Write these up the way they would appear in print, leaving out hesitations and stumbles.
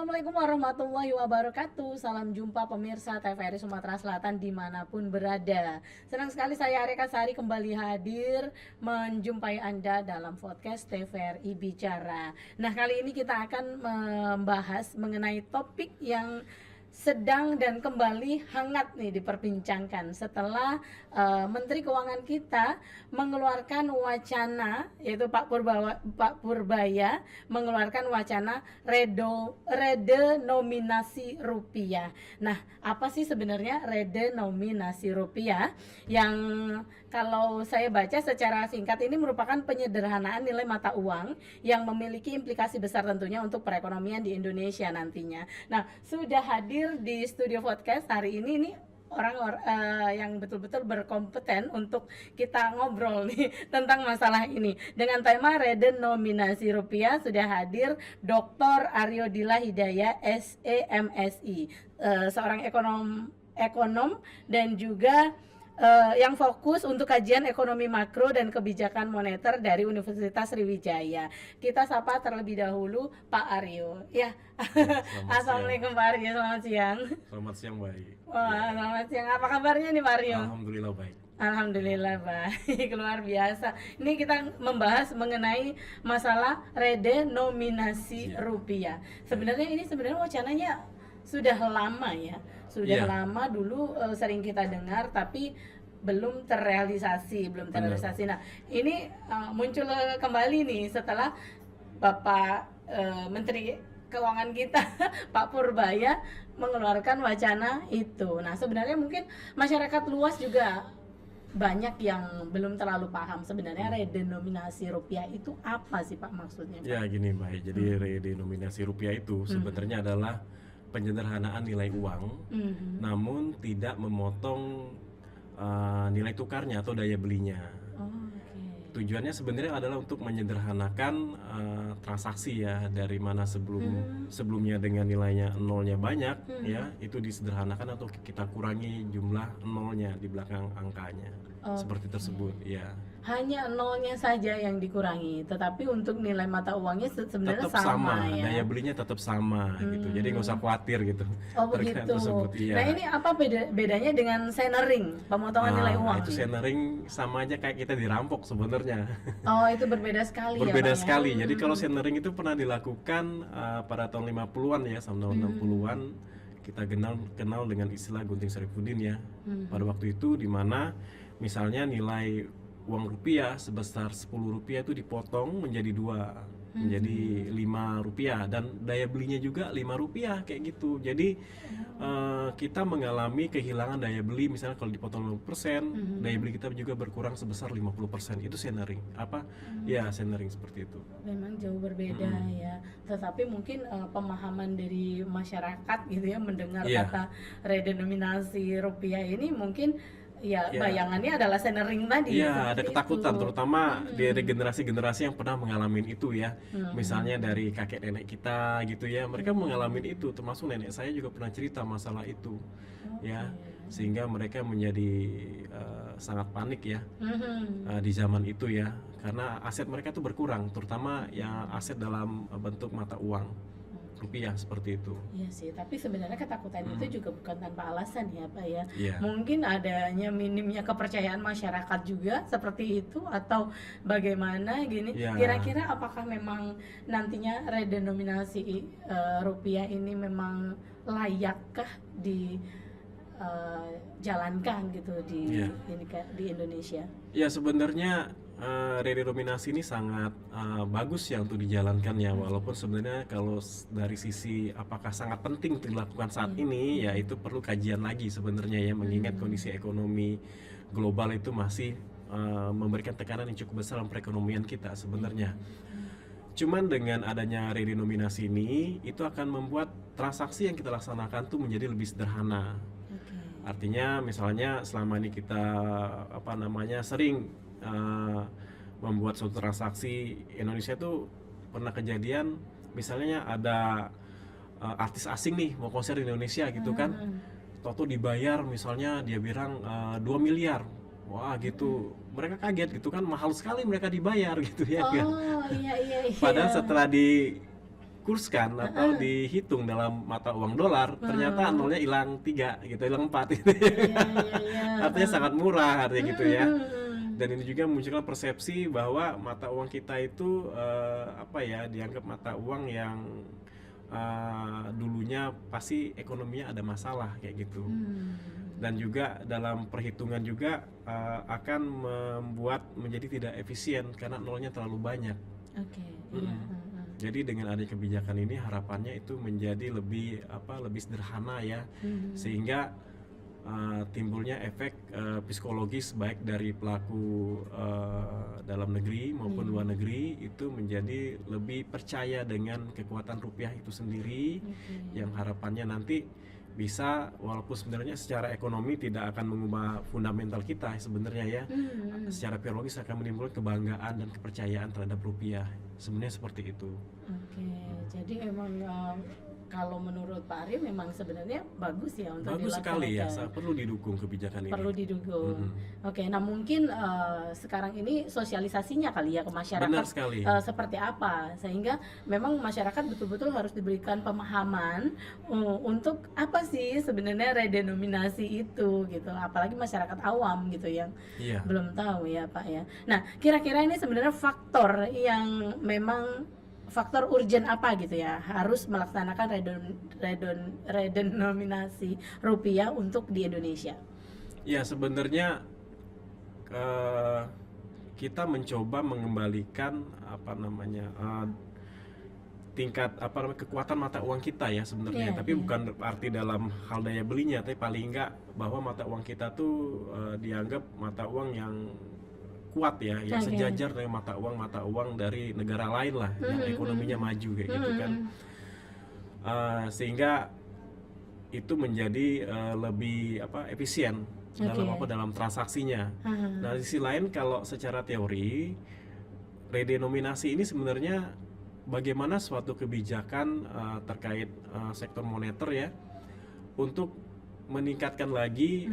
Assalamualaikum warahmatullahi wabarakatuh. Salam jumpa pemirsa TVRI Sumatera Selatan dimanapun berada. Senang sekali saya Areka Sari kembali hadir menjumpai Anda dalam podcast TVRI Bicara. Nah, kali ini kita akan membahas mengenai topik yang sedang dan kembali hangat nih diperbincangkan setelah Menteri Keuangan kita mengeluarkan wacana, yaitu Pak Purbaya mengeluarkan wacana redenominasi rupiah. Nah, apa sih sebenarnya redenominasi rupiah? Yang kalau saya baca secara singkat ini merupakan penyederhanaan nilai mata uang yang memiliki implikasi besar tentunya untuk perekonomian di Indonesia nantinya. Nah, sudah hadir di studio podcast hari ini nih orang yang betul-betul berkompeten untuk kita ngobrol nih tentang masalah ini. Dengan tema redenominasi rupiah sudah hadir Dr. Aryo Dilla Hidayah SEMSI, seorang ekonom dan juga yang fokus untuk kajian ekonomi makro dan kebijakan moneter dari Universitas Sriwijaya. Kita sapa terlebih dahulu Pak Aryo. Ya, Assalamualaikum Pak Aryo, selamat siang. Selamat siang, baik. Wah, selamat siang. Apa kabarnya nih Pak Aryo? Alhamdulillah baik. Alhamdulillah baik, luar biasa. Ini kita membahas mengenai masalah redenominasi rupiah. Sebenarnya ini wacananya sudah lama ya, lama dulu sering kita dengar tapi belum terrealisasi. Nah, ini muncul kembali nih setelah Bapak Menteri Keuangan kita Pak Purbaya mengeluarkan wacana itu. Nah, sebenarnya mungkin masyarakat luas juga banyak yang belum terlalu paham sebenarnya redenominasi rupiah itu apa sih Pak maksudnya Pak? Ya gini Mbak, jadi redenominasi rupiah itu sebenarnya adalah penyederhanaan nilai uang, namun tidak memotong nilai tukarnya atau daya belinya. Tujuannya sebenarnya adalah untuk menyederhanakan transaksi ya, dari mana sebelumnya dengan nilainya nolnya banyak ya, itu disederhanakan atau kita kurangi jumlah nolnya di belakang angkanya. Seperti tersebut ya. Hanya nolnya saja yang dikurangi, tetapi untuk nilai mata uangnya sebenarnya tetap sama ya. Daya belinya tetap sama gitu. Jadi nggak usah khawatir gitu. Oh begitu. Iya. Nah, ini apa bedanya dengan centering, pemotongan nilai uang? Itu centering sama aja kayak kita dirampok sebenarnya. Oh, itu berbeda sekali. Berbeda ya, sekali. Jadi kalau centering itu pernah dilakukan pada tahun 50-an ya, sampai tahun 60-an. Kita kenal dengan istilah Gunting Sarifuddin ya. Pada waktu itu di mana misalnya nilai uang rupiah sebesar 10 rupiah itu dipotong menjadi 2, menjadi 5 rupiah, dan daya belinya juga 5 rupiah kayak gitu. Jadi kita mengalami kehilangan daya beli, misalnya kalau dipotong 50%, daya beli kita juga berkurang sebesar 50%. Itu centering. Ya, centering seperti itu. Memang jauh berbeda ya. Tetapi mungkin pemahaman dari masyarakat gitu ya mendengar kata redenominasi rupiah ini mungkin bayangannya adalah centering tadi. Iya, ada ketakutan itu. Terutama dari generasi-generasi yang pernah mengalami itu ya. Misalnya dari kakek nenek kita gitu ya, mereka mengalami itu, termasuk nenek saya juga pernah cerita masalah itu. Ya, sehingga mereka menjadi sangat panik ya di zaman itu ya, karena aset mereka itu berkurang, terutama yang aset dalam bentuk mata uang rupiah seperti itu. Iya sih, tapi sebenarnya ketakutan itu juga bukan tanpa alasan ya Pak ya. Yeah. Mungkin adanya minimnya kepercayaan masyarakat juga seperti itu, atau bagaimana gini. Kira-kira apakah memang nantinya redenominasi rupiah ini memang layakkah dijalankan gitu di Indonesia? Ya sebenarnya redenominasi ini sangat bagus ya untuk dijalankan ya, walaupun sebenarnya kalau dari sisi apakah sangat penting untuk dilakukan saat ini ya, itu perlu kajian lagi sebenarnya ya, mengingat kondisi ekonomi global itu masih memberikan tekanan yang cukup besar dalam perekonomian kita sebenarnya. Cuman dengan adanya redenominasi ini, itu akan membuat transaksi yang kita laksanakan tuh menjadi lebih sederhana. Artinya misalnya selama ini kita sering membuat suatu transaksi, Indonesia tuh pernah kejadian misalnya ada artis asing nih mau konser di Indonesia gitu kan, Toto dibayar misalnya dia bilang 2 miliar, wah gitu, mereka kaget gitu kan, mahal sekali mereka dibayar gitu ya. Oh iya. Padahal setelah dikurskan atau dihitung dalam mata uang dolar, ternyata nolnya hilang 3 gitu, hilang 4 gitu. Iya, iya, iya. Artinya sangat murah artinya gitu ya. Mm-mm. Dan ini juga munculkan persepsi bahwa mata uang kita itu dianggap mata uang yang dulunya pasti ekonominya ada masalah kayak gitu. Dan juga dalam perhitungan juga akan membuat menjadi tidak efisien karena nolnya terlalu banyak. Oke, iya. Jadi dengan adanya kebijakan ini harapannya itu menjadi lebih sederhana ya, sehingga timbulnya efek psikologis baik dari pelaku dalam negeri maupun luar negeri itu menjadi lebih percaya dengan kekuatan rupiah itu sendiri, yang harapannya nanti bisa, walaupun sebenarnya secara ekonomi tidak akan mengubah fundamental kita sebenarnya ya, secara biologis akan menimbulkan kebanggaan dan kepercayaan terhadap rupiah, sebenarnya seperti itu. Oke, jadi memang kalau menurut Pak Aryo memang sebenarnya bagus ya untuk Bagus sekali ya, dilaksanakan. perlu didukung kebijakan ini. Perlu didukung. Oke, nah mungkin sekarang ini sosialisasinya kali ya ke masyarakat Benar sekali. seperti apa, sehingga memang masyarakat betul-betul harus diberikan pemahaman untuk apa sih sebenarnya redenominasi itu gitu, apalagi masyarakat awam gitu yang Iya. belum tahu ya Pak ya. Nah, kira-kira ini sebenarnya faktor yang memang faktor urgent apa gitu ya harus melaksanakan redenominasi rupiah untuk di Indonesia. Ya sebenarnya kita mencoba mengembalikan tingkat kekuatan mata uang kita ya sebenarnya, tapi bukan arti dalam hal daya belinya, tapi paling enggak bahwa mata uang kita tuh dianggap mata uang yang kuat ya, yang sejajar dengan mata uang dari negara lain lah, yang ekonominya maju kayak gitu kan, sehingga itu menjadi lebih efisien dalam transaksinya. Nah di sisi lain kalau secara teori redenominasi ini sebenarnya bagaimana suatu kebijakan terkait sektor moneter ya untuk meningkatkan lagi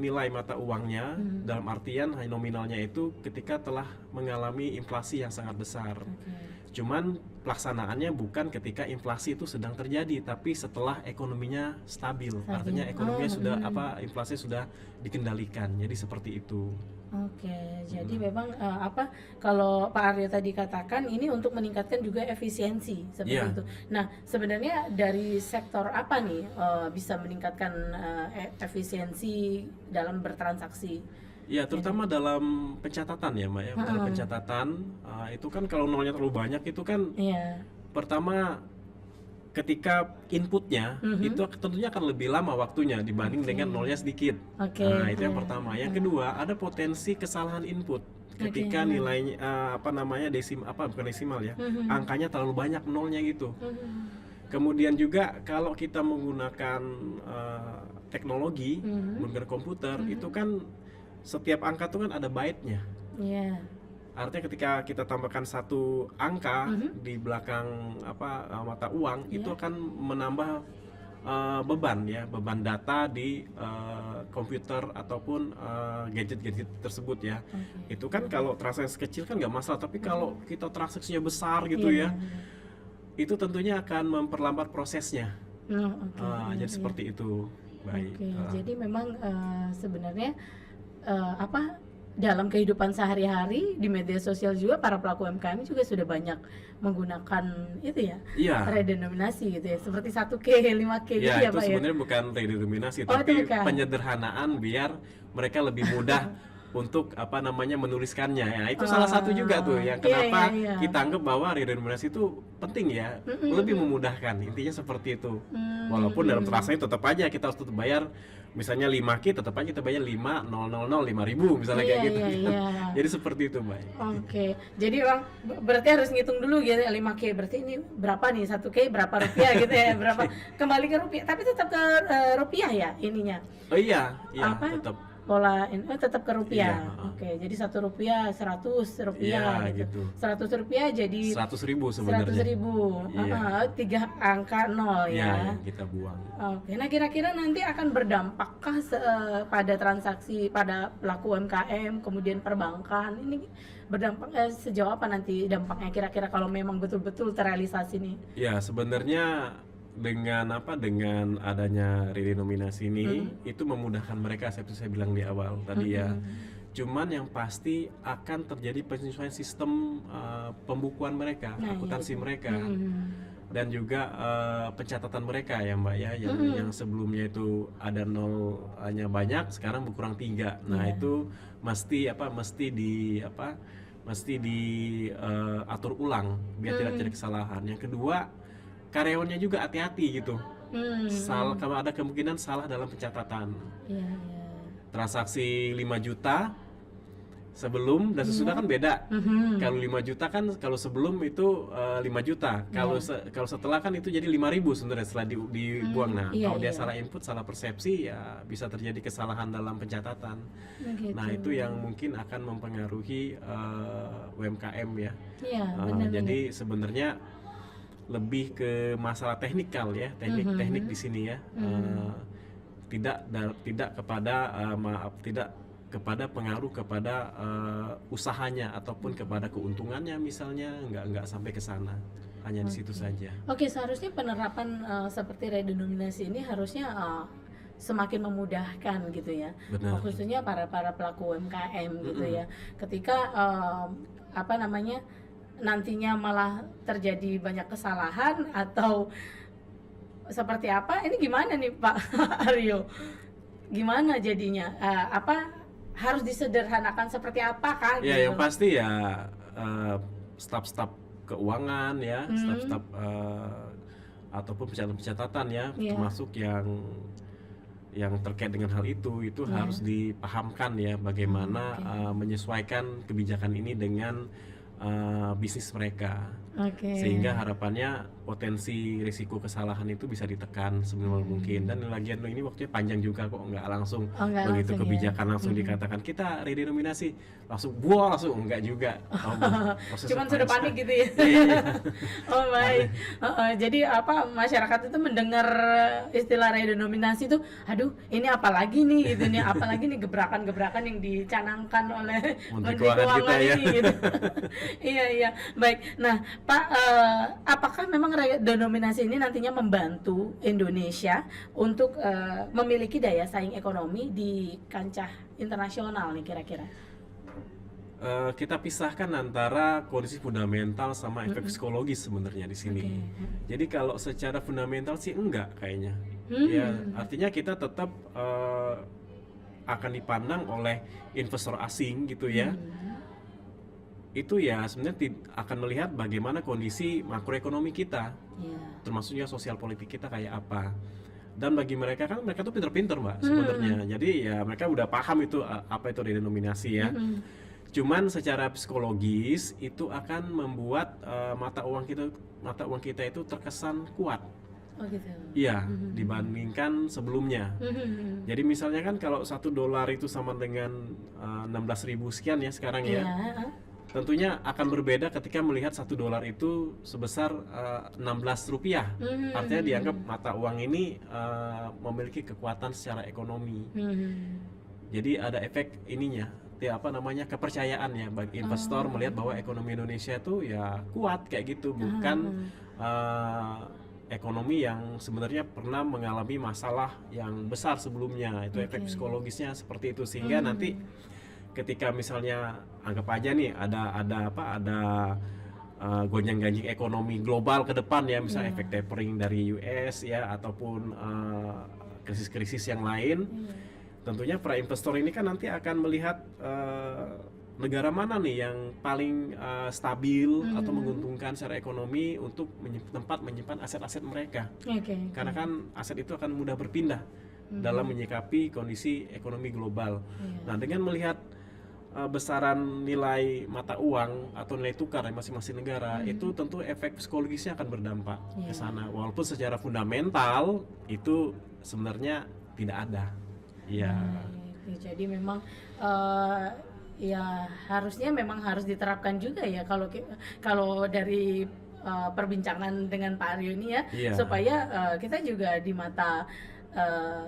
nilai mata uangnya, dalam artian nominalnya itu ketika telah mengalami inflasi yang sangat besar. Cuman pelaksanaannya bukan ketika inflasi itu sedang terjadi, tapi setelah ekonominya stabil. Artinya ekonominya sudah inflasi sudah dikendalikan. Jadi seperti itu. Oke, jadi memang kalau Pak Aryo tadi katakan ini untuk meningkatkan juga efisiensi seperti itu. Nah, sebenarnya dari sektor apa nih bisa meningkatkan efisiensi dalam bertransaksi? Ya, terutama dalam pencatatan ya, Mbak ya. Dalam pencatatan itu kan kalau nolnya terlalu banyak itu kan pertama ketika inputnya itu tentunya akan lebih lama waktunya dibanding dengan nolnya sedikit. Nah, itu yang pertama. Yang kedua, ada potensi kesalahan input ketika nilainya bukan desimal ya. Angkanya terlalu banyak nolnya gitu. Kemudian juga kalau kita menggunakan teknologi, menggunakan komputer, itu kan setiap angka itu kan ada byte-nya. Artinya ketika kita tambahkan satu angka di belakang mata uang, itu akan menambah beban data di komputer ataupun gadget-gadget tersebut ya. Itu kan kalau transaksi kecil kan nggak masalah, tapi kalau kita transaksinya besar gitu ya, itu tentunya akan memperlambat prosesnya. Jadi seperti itu. Baik. Jadi memang sebenarnya dalam kehidupan sehari-hari di media sosial juga para pelaku UMKM juga sudah banyak menggunakan itu ya, redenominasi gitu ya, seperti 1K, 5K gitu ya Pak ya. Itu sebenarnya bukan redenominasi, tapi penyederhanaan biar mereka lebih mudah untuk menuliskannya ya. Itu salah satu juga tuh yang kenapa kita anggap bahwa redenominasi itu penting ya, lebih memudahkan, intinya seperti itu. Walaupun dalam transaksi tetap aja kita harus tetap bayar, misalnya 5K tetap aja kita bayar 5.000 misalnya kayak gitu. Jadi seperti itu, Mbak. Jadi Bang berarti harus ngitung dulu gitu ya, 5K berarti ini berapa nih, 1K berapa rupiah gitu ya, berapa kembali ke rupiah, tapi tetap ke rupiah ya ininya. Iya, tetap. pola tetap ke rupiah. Iya, Oke, jadi Rp1 Rp100 iya gitu. gitu. Rp100 jadi 100.000 100 sebenarnya. ribu. Iya, 3 angka 0 iya ya. yang kita buang. Oke, nah kira-kira nanti akan berdampakkah pada transaksi pada pelaku UMKM, kemudian perbankan ini berdampak sejauh apa nanti dampaknya kira-kira kalau memang betul-betul terrealisasi nih? Ya, sebenarnya dengan adanya redenominasi ini itu memudahkan mereka seperti saya bilang di awal tadi ya. Cuman yang pasti akan terjadi penyesuaian sistem pembukuan mereka, Nah, iya akuntansi itu. mereka, dan juga pencatatan mereka ya Mbak ya, yang sebelumnya itu ada nolnya banyak, sekarang berkurang 3. Nah, Iya. itu mesti diatur ulang biar tidak terjadi kesalahan. Yang kedua, karyawannya juga hati-hati gitu. Kalau ada kemungkinan salah dalam pencatatan. Iya, iya. Transaksi 5 juta sebelum dan sesudah kan beda. Kalau 5 juta kan kalau sebelum itu 5 juta. Kalau setelah kan itu jadi 5.000 sebenarnya setelah dibuang. Nah, iya, kalau dia iya. salah input, salah persepsi ya bisa terjadi kesalahan dalam pencatatan. Gitu. Nah, itu yang mungkin akan mempengaruhi UMKM ya. Iya, Jadi benar-benar. sebenarnya lebih ke masalah teknikal ya, teknik di sini ya. Tidak kepada pengaruh kepada usahanya ataupun kepada keuntungannya, misalnya nggak sampai ke sana, hanya di situ saja. Oke, seharusnya penerapan seperti redenominasi ini harusnya semakin memudahkan gitu ya. Benar. Khususnya para pelaku UMKM gitu ya. Ketika nantinya malah terjadi banyak kesalahan atau seperti apa? Ini gimana nih Pak Aryo? Gimana jadinya? Harus disederhanakan seperti apakah Ya, gitu? yang pasti ya staf-staf keuangan ya, staf-staf ataupun pencatatan ya, termasuk yang terkait dengan hal itu harus dipahamkan ya bagaimana menyesuaikan kebijakan ini dengan bisnis mereka. Sehingga harapannya potensi risiko kesalahan itu bisa ditekan seminimal mungkin. Dan lagian ini waktunya panjang juga kok, nggak langsung nggak begitu langsung kebijakan langsung dikatakan kita redenominasi langsung enggak juga. Cuman sudah panik gitu ya. Oh baik. Jadi masyarakat itu mendengar istilah redenominasi itu, aduh ini apalagi nih gitu nih, apalagi nih gebrakan-gebrakan yang dicanangkan oleh Menteri Keuangan kita ya. ini gitu. Iya. Baik. Nah, Pak, apakah memang redenominasi ini nantinya membantu Indonesia untuk memiliki daya saing ekonomi di kancah internasional nih kira-kira? Kita pisahkan antara kondisi fundamental sama efek psikologis sebenarnya di sini. Jadi kalau secara fundamental sih enggak kayaknya. Ya, artinya kita tetap akan dipandang oleh investor asing gitu ya. Itu ya sebenarnya akan melihat bagaimana kondisi makroekonomi kita, termasuknya sosial politik kita kayak apa. Dan bagi mereka kan mereka tuh pinter-pinter Mbak sebenarnya. Jadi ya mereka udah paham itu apa itu redenominasi ya. Cuman secara psikologis itu akan membuat mata uang kita itu terkesan kuat. Oh gitu. Iya, dibandingkan sebelumnya. Jadi misalnya kan kalau $1 itu sama dengan 16.000 sekian ya sekarang ya. Tentunya akan berbeda ketika melihat $1 itu sebesar Rp16. Artinya dianggap mata uang ini memiliki kekuatan secara ekonomi. Jadi ada efek ininya, kepercayaan ya bagi investor melihat bahwa ekonomi Indonesia itu ya kuat kayak gitu, bukan ekonomi yang sebenarnya pernah mengalami masalah yang besar sebelumnya. Itu efek psikologisnya seperti itu, sehingga nanti ketika misalnya anggap aja nih ada gonjang-ganjing ekonomi global ke depan ya, misalnya efek tapering dari US ya ataupun krisis-krisis yang lain, tentunya para investor ini kan nanti akan melihat negara mana nih yang paling stabil atau menguntungkan secara ekonomi untuk tempat menyimpan aset-aset mereka. Karena kan aset itu akan mudah berpindah dalam menyikapi kondisi ekonomi global. Nah, dengan melihat besaran nilai mata uang atau nilai tukar dari masing-masing negara, itu tentu efek psikologisnya akan berdampak ke sana. Walaupun secara fundamental itu sebenarnya tidak ada. Iya. Ya, jadi memang eh, ya harusnya memang harus diterapkan juga ya kalau dari perbincangan dengan Pak Aryo ini ya, Iya, supaya kita juga di eh,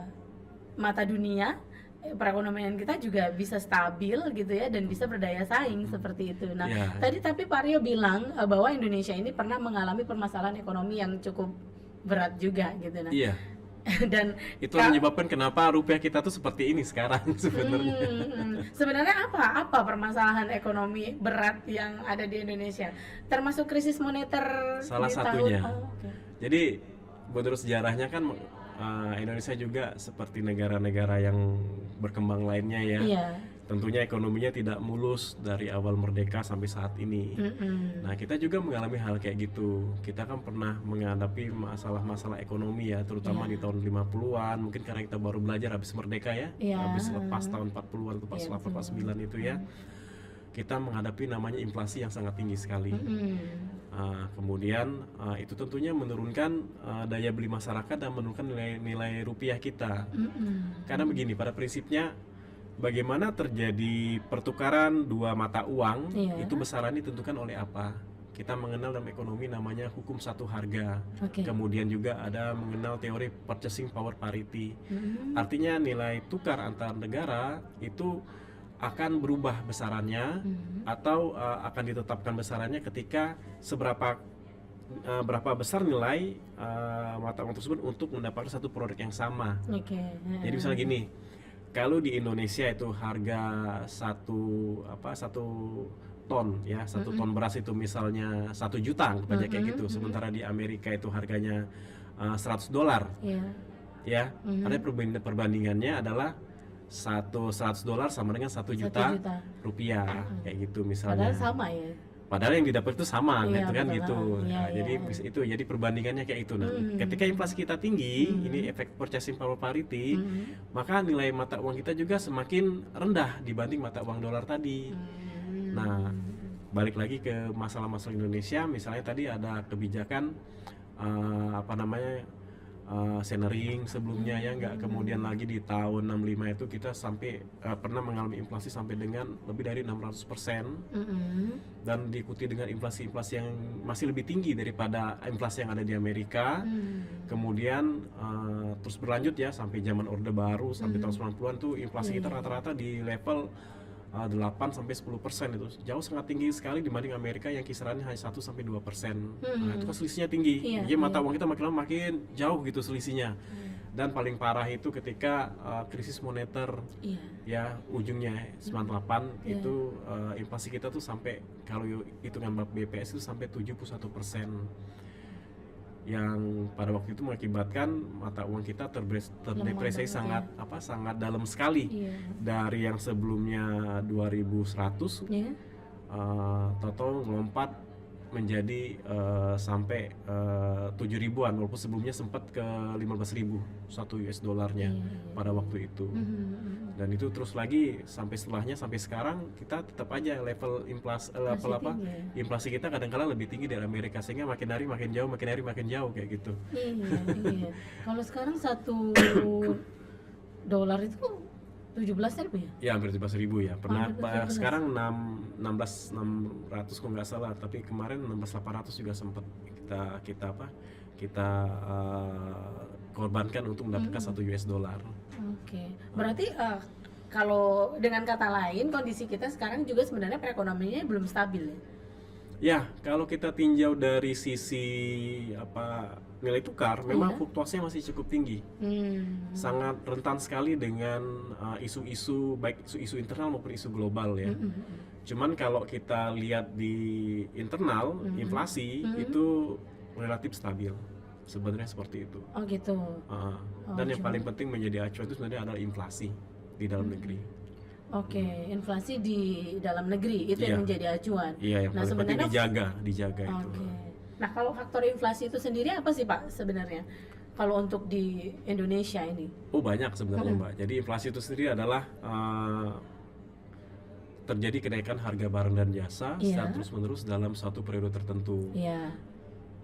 mata dunia perekonomian kita juga bisa stabil gitu ya, dan bisa berdaya saing seperti itu. Nah, iya, tadi tapi Pak Aryo bilang bahwa Indonesia ini pernah mengalami permasalahan ekonomi yang cukup berat juga gitu. Nah, iya. dan Itu yang menyebabkan kenapa rupiah kita tuh seperti ini sekarang sebenarnya. sebenarnya apa permasalahan ekonomi berat yang ada di Indonesia? Termasuk krisis moneter Salah di satunya. tahun. Oh, oke. Jadi menurut sejarahnya kan Indonesia juga seperti negara-negara yang berkembang lainnya ya. Iya. Tentunya ekonominya tidak mulus dari awal merdeka sampai saat ini. Nah, kita juga mengalami hal kayak gitu. Kita kan pernah menghadapi masalah-masalah ekonomi ya, terutama di tahun 50-an. Mungkin karena kita baru belajar habis merdeka ya, Iya. habis lepas tahun 40-an atau Iya, 48, 49 itu ya. Kita menghadapi namanya inflasi yang sangat tinggi sekali. Kemudian itu tentunya menurunkan daya beli masyarakat dan menurunkan nilai rupiah kita. Karena begini, pada prinsipnya bagaimana terjadi pertukaran dua mata uang, Iya. itu besarannya ditentukan oleh apa? Kita mengenal dalam ekonomi namanya hukum satu harga. Oke. Kemudian juga ada mengenal teori purchasing power parity. Artinya nilai tukar antar negara itu akan berubah besarannya atau akan ditetapkan besarannya ketika berapa besar nilai mata uang tersebut untuk mendapatkan satu produk yang sama. Oke. Jadi misalnya gini, kalau di Indonesia itu harga satu ton ya, satu ton beras itu misalnya 1 juta banyak kayak gitu, sementara di Amerika itu harganya $100 Iya. ya. Ada perbandingannya adalah $100 sama dengan 1 juta 1 juta. rupiah kayak gitu Padahal misalnya. sama ya. Padahal yang didapat itu sama Iya, gitu kan betul. gitu. Iya, Nah, iya, jadi iya. itu jadi perbandingannya kayak itu. Nah, ketika inflasi kita tinggi, ini efek purchasing power parity, maka nilai mata uang kita juga semakin rendah dibanding mata uang dolar tadi. Nah, balik lagi ke masalah-masalah Indonesia, misalnya tadi ada kebijakan centering sebelumnya ya, nggak, kemudian lagi di tahun 65 itu kita sampai pernah mengalami inflasi sampai dengan lebih dari 600%, dan diikuti dengan inflasi-inflasi yang masih lebih tinggi daripada inflasi yang ada di Amerika. Kemudian terus berlanjut ya sampai zaman Orde Baru sampai tahun 90-an tuh inflasi kita rata-rata di level 8-10% itu jauh sangat tinggi sekali dibanding Amerika yang kisarannya hanya 1-2%. Nah, itu kan selisihnya tinggi. Iya, Jadi mata uang kita makin lama makin jauh gitu selisihnya. Dan paling parah itu ketika krisis moneter Iya. ya, ujungnya 98 itu inflasi kita tuh sampai, kalau hitungan BPS itu sampai 71%, yang pada waktu itu mengakibatkan mata uang kita terdepresiasi sangat dalam sekali. Iya. Dari yang sebelumnya 2100 Iya. tahu melompat menjadi sampai 7.000-an, walaupun sebelumnya sempat ke 15.000 satu US dollarnya pada waktu itu. Dan itu terus lagi sampai setelahnya, sampai sekarang kita tetap aja level inflasi kita kadang-kala lebih tinggi dari Amerika, sehingga makin hari makin jauh, makin hari makin jauh kayak gitu. Iya. Kalau sekarang $1 itu 17.000 ya? Ya, hampir 17.000 ya. Pernah Hampir 17.000. sekarang 16.600 kalau nggak salah, tapi kemarin 16.800 juga sempat kita korbankan untuk mendapatkan $1. Oke. Berarti kalau dengan kata lain kondisi kita sekarang juga sebenarnya perekonomiannya belum stabil ya? Ya, kalau kita tinjau dari sisi nilai tukar, memang fluktuasinya masih cukup tinggi. Sangat rentan sekali dengan isu-isu, baik isu internal maupun isu global ya. Cuman kalau kita lihat di internal, inflasi itu relatif stabil. Sebenarnya seperti itu. Oh gitu. Dan yang paling penting menjadi acuan itu sebenarnya adalah inflasi di dalam negeri. Oke, inflasi di dalam negeri itu yang menjadi acuan. Iya, yang paling penting dijaga itu. Oke. Nah, kalau faktor inflasi itu sendiri apa sih Pak sebenarnya? Kalau untuk di Indonesia ini? Oh, banyak sebenarnya Mbak. Jadi inflasi itu sendiri adalah terjadi kenaikan harga barang dan jasa secara terus-menerus dalam suatu periode tertentu. Iya.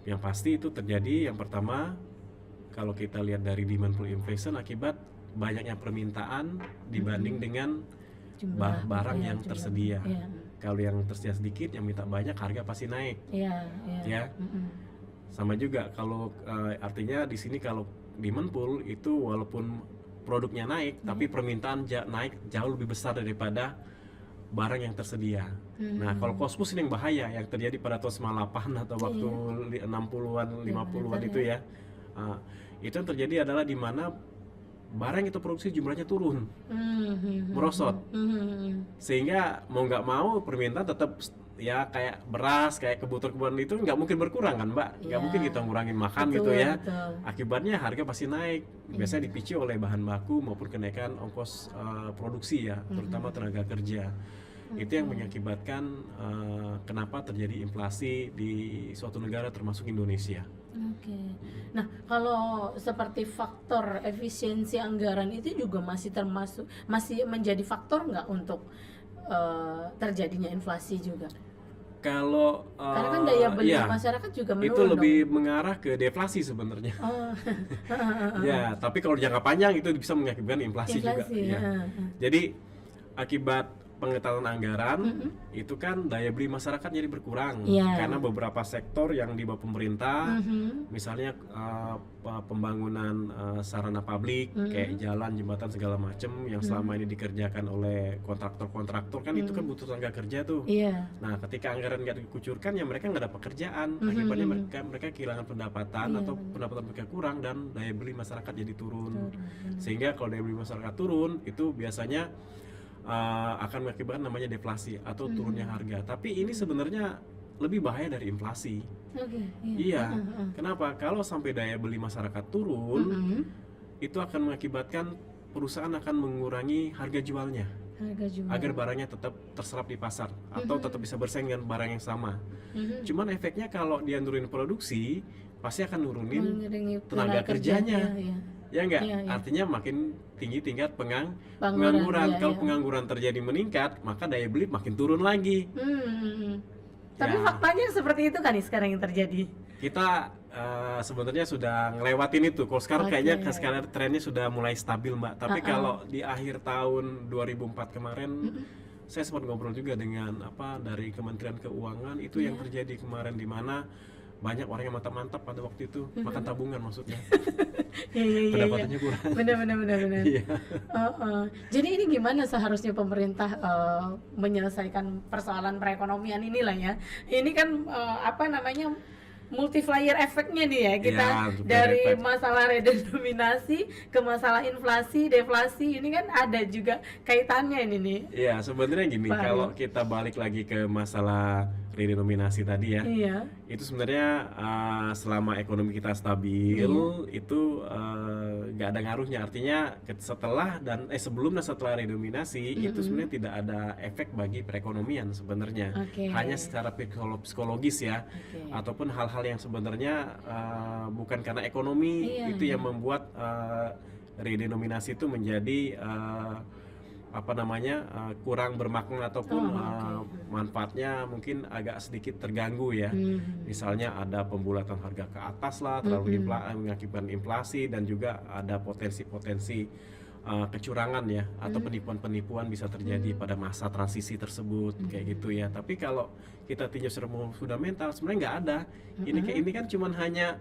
Yang pasti itu terjadi, yang pertama kalau kita lihat dari demand pull inflation akibat banyaknya permintaan dibanding dengan Jumlah barang ya, yang jumlah. tersedia. Iya. Kalau yang tersedia sedikit, yang minta banyak, harga pasti naik. Iya, iya. Ya. Mm-mm. Sama juga kalau artinya di sini kalau demand pool itu walaupun produknya naik, tapi permintaan naik jauh lebih besar daripada barang yang tersedia. Nah, kalau cost push ini yang bahaya, yang terjadi pada tahun 98 atau waktu 60-an, 50-an itu ya. Itu yang terjadi adalah di mana barang itu produksi jumlahnya turun, merosot. Sehingga mau nggak mau permintaan tetap ya kayak beras, kayak kebutuhan itu nggak mungkin berkurang kan Mbak, nggak Iya. mungkin kita ngurangin makan Betul, gitu ya. betul. Akibatnya harga pasti naik, biasanya dipicu oleh bahan baku maupun kenaikan ongkos produksi ya, terutama tenaga kerja. Itu yang mengakibatkan kenapa terjadi inflasi di suatu negara termasuk Indonesia. Oke. Nah, kalau seperti faktor efisiensi anggaran itu juga masih menjadi faktor nggak untuk terjadinya inflasi juga? Kalau Karena kan daya beli ya, masyarakat juga menurun itu lebih dong. mengarah ke deflasi sebenarnya. Oh, Ya, tapi kalau jangka panjang itu bisa mengakibatkan inflasi juga. inflasi. Ya. Jadi akibat pengetatan anggaran itu kan daya beli masyarakat jadi berkurang Iya. karena beberapa sektor yang di bawah pemerintah, misalnya pembangunan sarana publik kayak jalan, jembatan segala macam yang selama ini dikerjakan oleh kontraktor-kontraktor kan itu kan butuh tenaga kerja tuh. Iya. Nah, ketika anggaran nggak dikucurkan ya mereka nggak dapat kerjaan, akibatnya mereka kehilangan pendapatan atau pendapatan mereka kurang dan daya beli masyarakat jadi turun. Sehingga kalau daya beli masyarakat turun itu biasanya akan mengakibatkan namanya deflasi atau turunnya harga. Tapi ini sebenarnya lebih bahaya dari inflasi. Oke. Iya. Kenapa? Kalau sampai daya beli masyarakat turun, itu akan mengakibatkan perusahaan akan mengurangi harga jualnya Harga jual. agar barangnya tetap terserap di pasar atau tetap bisa bersaing dengan barang yang sama. Cuman efeknya kalau dia nurunin produksi, pasti akan nurunin Mengiringi tenaga kerjanya. Iya. Ya enggak? Iya, iya. Artinya makin tinggi tingkat Pengangguran, pengangguran. iya, Kalau iya. pengangguran terjadi meningkat, maka daya beli makin turun lagi. Tapi Ya. faktanya seperti itu kan nih sekarang yang terjadi. Kita sebenarnya sudah ngelewatin itu. Kalau sekarang Oke. kayaknya sekarang trennya sudah mulai stabil, Mbak. Tapi kalau di akhir tahun 2004 kemarin, saya sempat ngobrol juga dengan dari Kementerian Keuangan itu yang terjadi kemarin di mana banyak orang yang mantap-mantap pada waktu itu makan tabungan maksudnya. Iya. Pendapatannya kurang. Benar. Iya. Jadi ini gimana seharusnya pemerintah menyelesaikan persoalan perekonomian inilah ya. Ini kan multiplier efeknya nih ya kita Ya, multiplier dari effect. masalah redenominasi ke masalah inflasi, deflasi ini kan ada juga kaitannya ini nih. Iya, sebenarnya gini, Pak kalau kita balik lagi ke masalah redenominasi tadi ya, Iya. itu sebenarnya selama ekonomi kita stabil itu nggak ada ngaruhnya. Artinya sebelum dan setelah redenominasi itu sebenarnya tidak ada efek bagi perekonomian sebenarnya. Oke. Hanya secara psikologis ya, Oke. ataupun hal-hal yang sebenarnya bukan karena ekonomi Iya, itu yang membuat redenominasi itu menjadi kurang bermakna ataupun manfaatnya mungkin agak sedikit terganggu ya. Misalnya ada pembulatan harga ke atas lah, terlalu mengakibatkan inflasi dan juga ada potensi-potensi kecurangan ya atau penipuan-penipuan bisa terjadi pada masa transisi tersebut kayak gitu ya. Tapi kalau kita tinjau secara fundamental sebenarnya nggak ada. Ini kan cuman hanya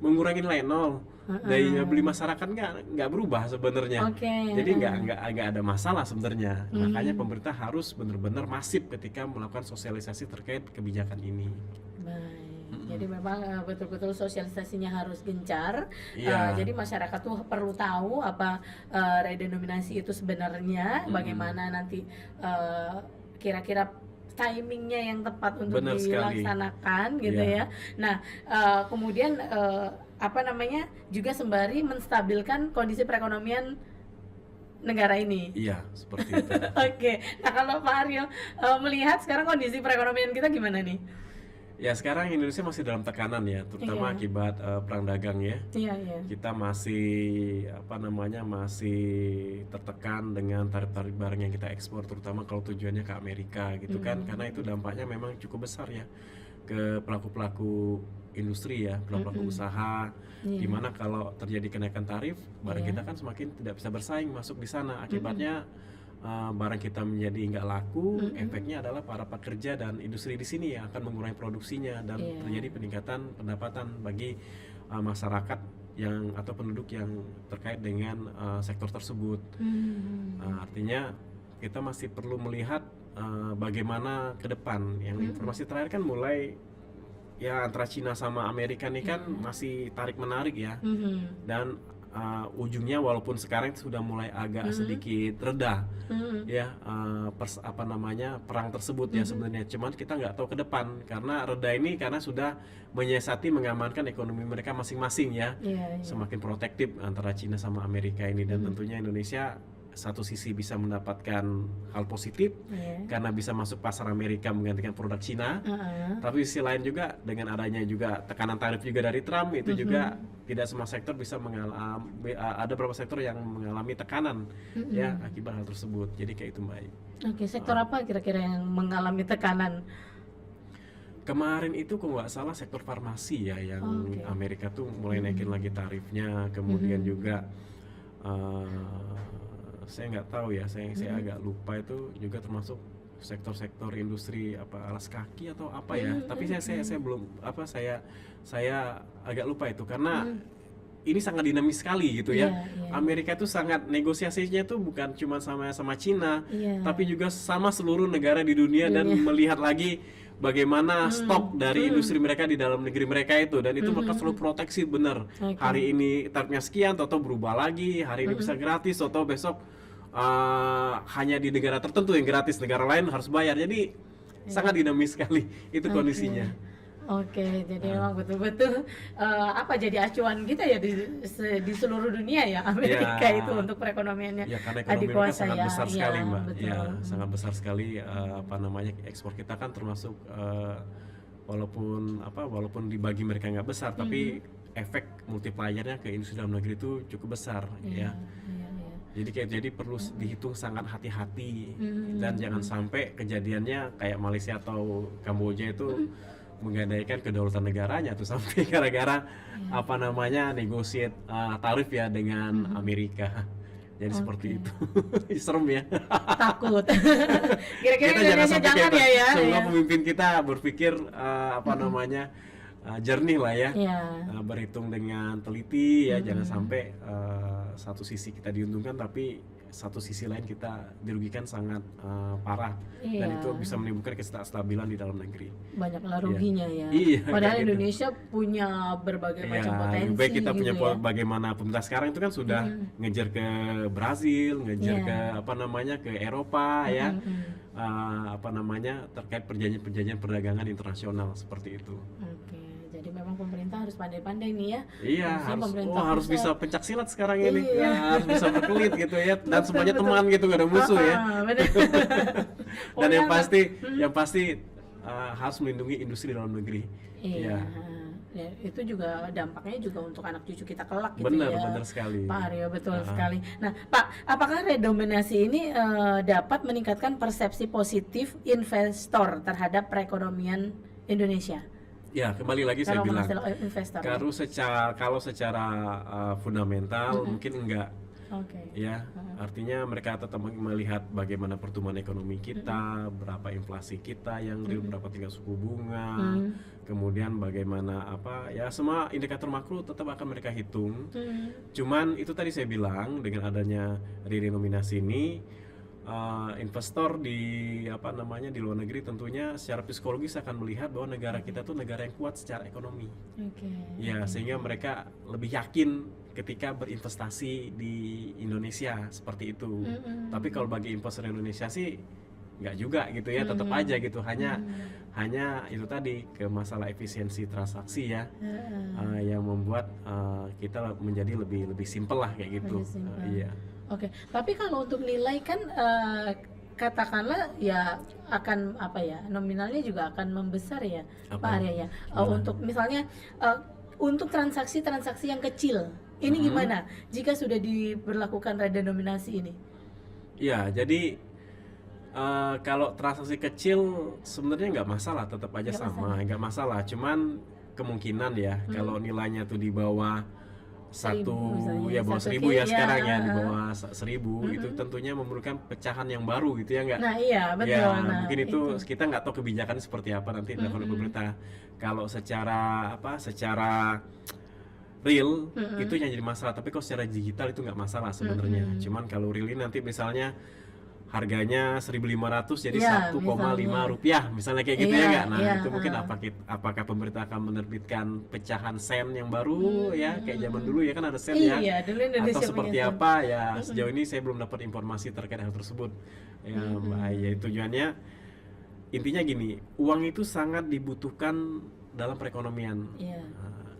mengurangi nilai nol. Daya beli masyarakat nggak berubah sebenarnya. Oke. Jadi nggak ada masalah sebenarnya. Makanya pemerintah harus benar-benar masif ketika melakukan sosialisasi terkait kebijakan ini. Baik. Jadi memang betul-betul sosialisasinya harus gencar. Iya. Jadi masyarakat tuh perlu tahu apa redenominasi itu sebenarnya, bagaimana nanti kira-kira timingnya yang tepat untuk Benar sekali. dilaksanakan gitu Iya. ya. Nah, kemudian juga sembari menstabilkan kondisi perekonomian negara ini. Iya, seperti itu. Oke. Nah, kalau Pak Aryo melihat sekarang kondisi perekonomian kita gimana nih? Ya, sekarang Indonesia masih dalam tekanan ya, terutama Iya. akibat perang dagang ya. Iya. Kita masih masih tertekan dengan tarif-tarif barang yang kita ekspor, terutama kalau tujuannya ke Amerika gitu kan, karena itu dampaknya memang cukup besar ya ke pelaku-pelaku industri ya, pelaku-pelaku usaha, Iya. dimana kalau terjadi kenaikan tarif, barang Iya. kita kan semakin tidak bisa bersaing masuk di sana. Akibatnya barang kita menjadi nggak laku, efeknya adalah para pekerja dan industri di sini yang akan mengurangi produksinya dan Iya. terjadi peningkatan pendapatan bagi masyarakat yang atau penduduk yang terkait dengan sektor tersebut. Artinya kita masih perlu melihat bagaimana ke depan. Yang informasi terakhir kan mulai ya antara Cina sama Amerika nih kan masih tarik menarik ya, dan ujungnya walaupun sekarang sudah mulai agak sedikit reda ya, perang tersebut ya sebenarnya, cuman kita nggak tahu ke depan karena reda ini karena sudah menyiasati mengamankan ekonomi mereka masing-masing ya. Iya, iya. Semakin protektif antara Cina sama Amerika ini, dan tentunya Indonesia satu sisi bisa mendapatkan hal positif Iya. karena bisa masuk pasar Amerika menggantikan produk Cina. Heeh. Tapi sisi lain juga dengan adanya juga tekanan tarif juga dari Trump itu juga tidak semua sektor bisa mengalami, ada beberapa sektor yang mengalami tekanan ya akibat hal tersebut. Jadi kayak itu Mbak. Oke, sektor apa kira-kira yang mengalami tekanan? Kemarin itu kalau nggak salah sektor farmasi ya yang Oke. Amerika tuh mulai naikin lagi tarifnya. Kemudian juga saya nggak tahu ya, saya agak lupa, itu juga termasuk sektor-sektor industri apa alas kaki atau apa ya. Tapi saya belum saya agak lupa itu karena ini sangat dinamis sekali gitu ya. Iya, iya. Amerika itu sangat negosiasinya tuh bukan cuma sama Cina, Iya. tapi juga sama seluruh negara di dunia dan melihat lagi bagaimana stok dari industri mereka di dalam negeri mereka itu, dan itu mereka selalu proteksi benar. Oke. Hari ini tarifnya sekian, atau berubah lagi, hari ini bisa gratis, atau besok hanya di negara tertentu yang gratis, negara lain harus bayar. Jadi sangat dinamis sekali itu kondisinya. Oke, jadi memang betul-betul jadi acuan kita ya di seluruh dunia ya, Amerika Ya. itu untuk perekonomiannya Ya karena ekonomi mereka adikuasa sangat ya. besar sekali Iya, Mbak. betul. Ya sangat besar sekali, ekspor kita kan termasuk walaupun dibagi mereka nggak besar, tapi efek multipliernya ke industri dalam negeri itu cukup besar Iya, ya. iya, iya. Jadi perlu dihitung sangat hati-hati, dan jangan sampai kejadiannya kayak Malaysia atau Kamboja itu menggadaikan kedaulatan negaranya tuh sampai gara-gara negosiat tarif ya dengan Amerika. Jadi seperti itu. Serem ya. Takut. Kira-kira Kita jangan Indonesia sampai jangan kayak ya. semua Iya. pemimpin kita berpikir jernih lah ya. Iya. Berhitung dengan teliti ya, jangan sampai satu sisi kita diuntungkan tapi satu sisi lain kita dirugikan sangat parah. Iya. Dan itu bisa menimbulkan ketidakstabilan di dalam negeri. Banyaklah ruginya ya. Iya, Padahal kayak gitu. Indonesia punya berbagai macam Ya, potensi lebih baik kita punya gitu ya. bagaimana pemerintah sekarang itu kan sudah ngejar ke Brazil, ngejar Iya. ke Eropa ya. Terkait perjanjian perdagangan internasional seperti itu. Oke, jadi memang pemerintah harus pandai-pandai nih ya. Iya, Harusnya pemerintah harus bisa pusat. pencak silat sekarang ini. Iya. Ya, harus bisa berkelit gitu ya, dan semuanya teman gitu, gak ada musuh ya. Benar. Dan yang Pokoknya pasti harus melindungi industri dalam negeri. Iya. Ya. Ya, itu juga dampaknya juga untuk anak cucu kita kelak gitu Benar, ya. benar sekali. Pak Aryo, betul sekali. Nah, Pak, apakah redominasi ini dapat meningkatkan persepsi positif investor terhadap perekonomian Indonesia? Ya, kembali lagi saya Kalau bilang, menghasil investor. ya? kalau secara fundamental mungkin enggak. Oke. Ya, artinya mereka tetap melihat bagaimana pertumbuhan ekonomi kita, berapa inflasi kita yang real, berapa tingkat suku bunga, kemudian bagaimana semua indikator makro tetap akan mereka hitung. Cuman itu tadi saya bilang, dengan adanya redenominasi ini, investor di luar negeri tentunya secara psikologis akan melihat bahwa negara kita tuh negara yang kuat secara ekonomi. Oke. Ya, sehingga mereka lebih yakin ketika berinvestasi di Indonesia seperti itu. Tapi kalau bagi investor Indonesia sih nggak juga gitu ya, tetap aja gitu, hanya itu tadi ke masalah efisiensi transaksi ya, yang membuat kita menjadi lebih simpel lah kayak gitu. Lebih simpel. Iya. Oke, tapi kalau untuk nilai kan katakanlah ya akan nominalnya juga akan membesar ya, Pak Arya ya. Untuk misalnya untuk transaksi-transaksi yang kecil, ini gimana jika sudah diberlakukan redenominasi ini? Ya, jadi Kalau transaksi kecil sebenarnya nggak masalah, tetap aja Nggak sama, nggak masalah. Cuman kemungkinan ya kalau nilainya tuh di bawah satu, 1.000 misalnya, ya bawah 1.000 1K ya ya, sekarang ya, di bawah 1.000 itu Mm-mm. tentunya memerlukan pecahan yang baru gitu ya nggak? Nah iya Ya betul, nah mungkin itu kita nggak tahu kebijakan seperti apa nanti dilakukan oleh Mm-mm. pemerintah. Kalau secara apa? Secara real itu Mm-mm. yang jadi masalah, tapi kalau secara digital itu nggak masalah sebenarnya. Mm-mm. Cuman kalau real ini nanti misalnya harganya 1.500 jadi Iya 1,5 misalnya, rupiah misalnya kayak gitu iya ya nggak? Nah iya, itu mungkin apakah pemerintah akan menerbitkan pecahan sen yang baru ya kayak zaman dulu ya kan ada sen ya, Iya dulu atau Indonesia punya seperti sen. apa ya, sejauh ini saya belum dapat informasi terkait hal tersebut ya Mbak Ai. Ya tujuannya intinya gini, uang itu sangat dibutuhkan dalam perekonomian. Iya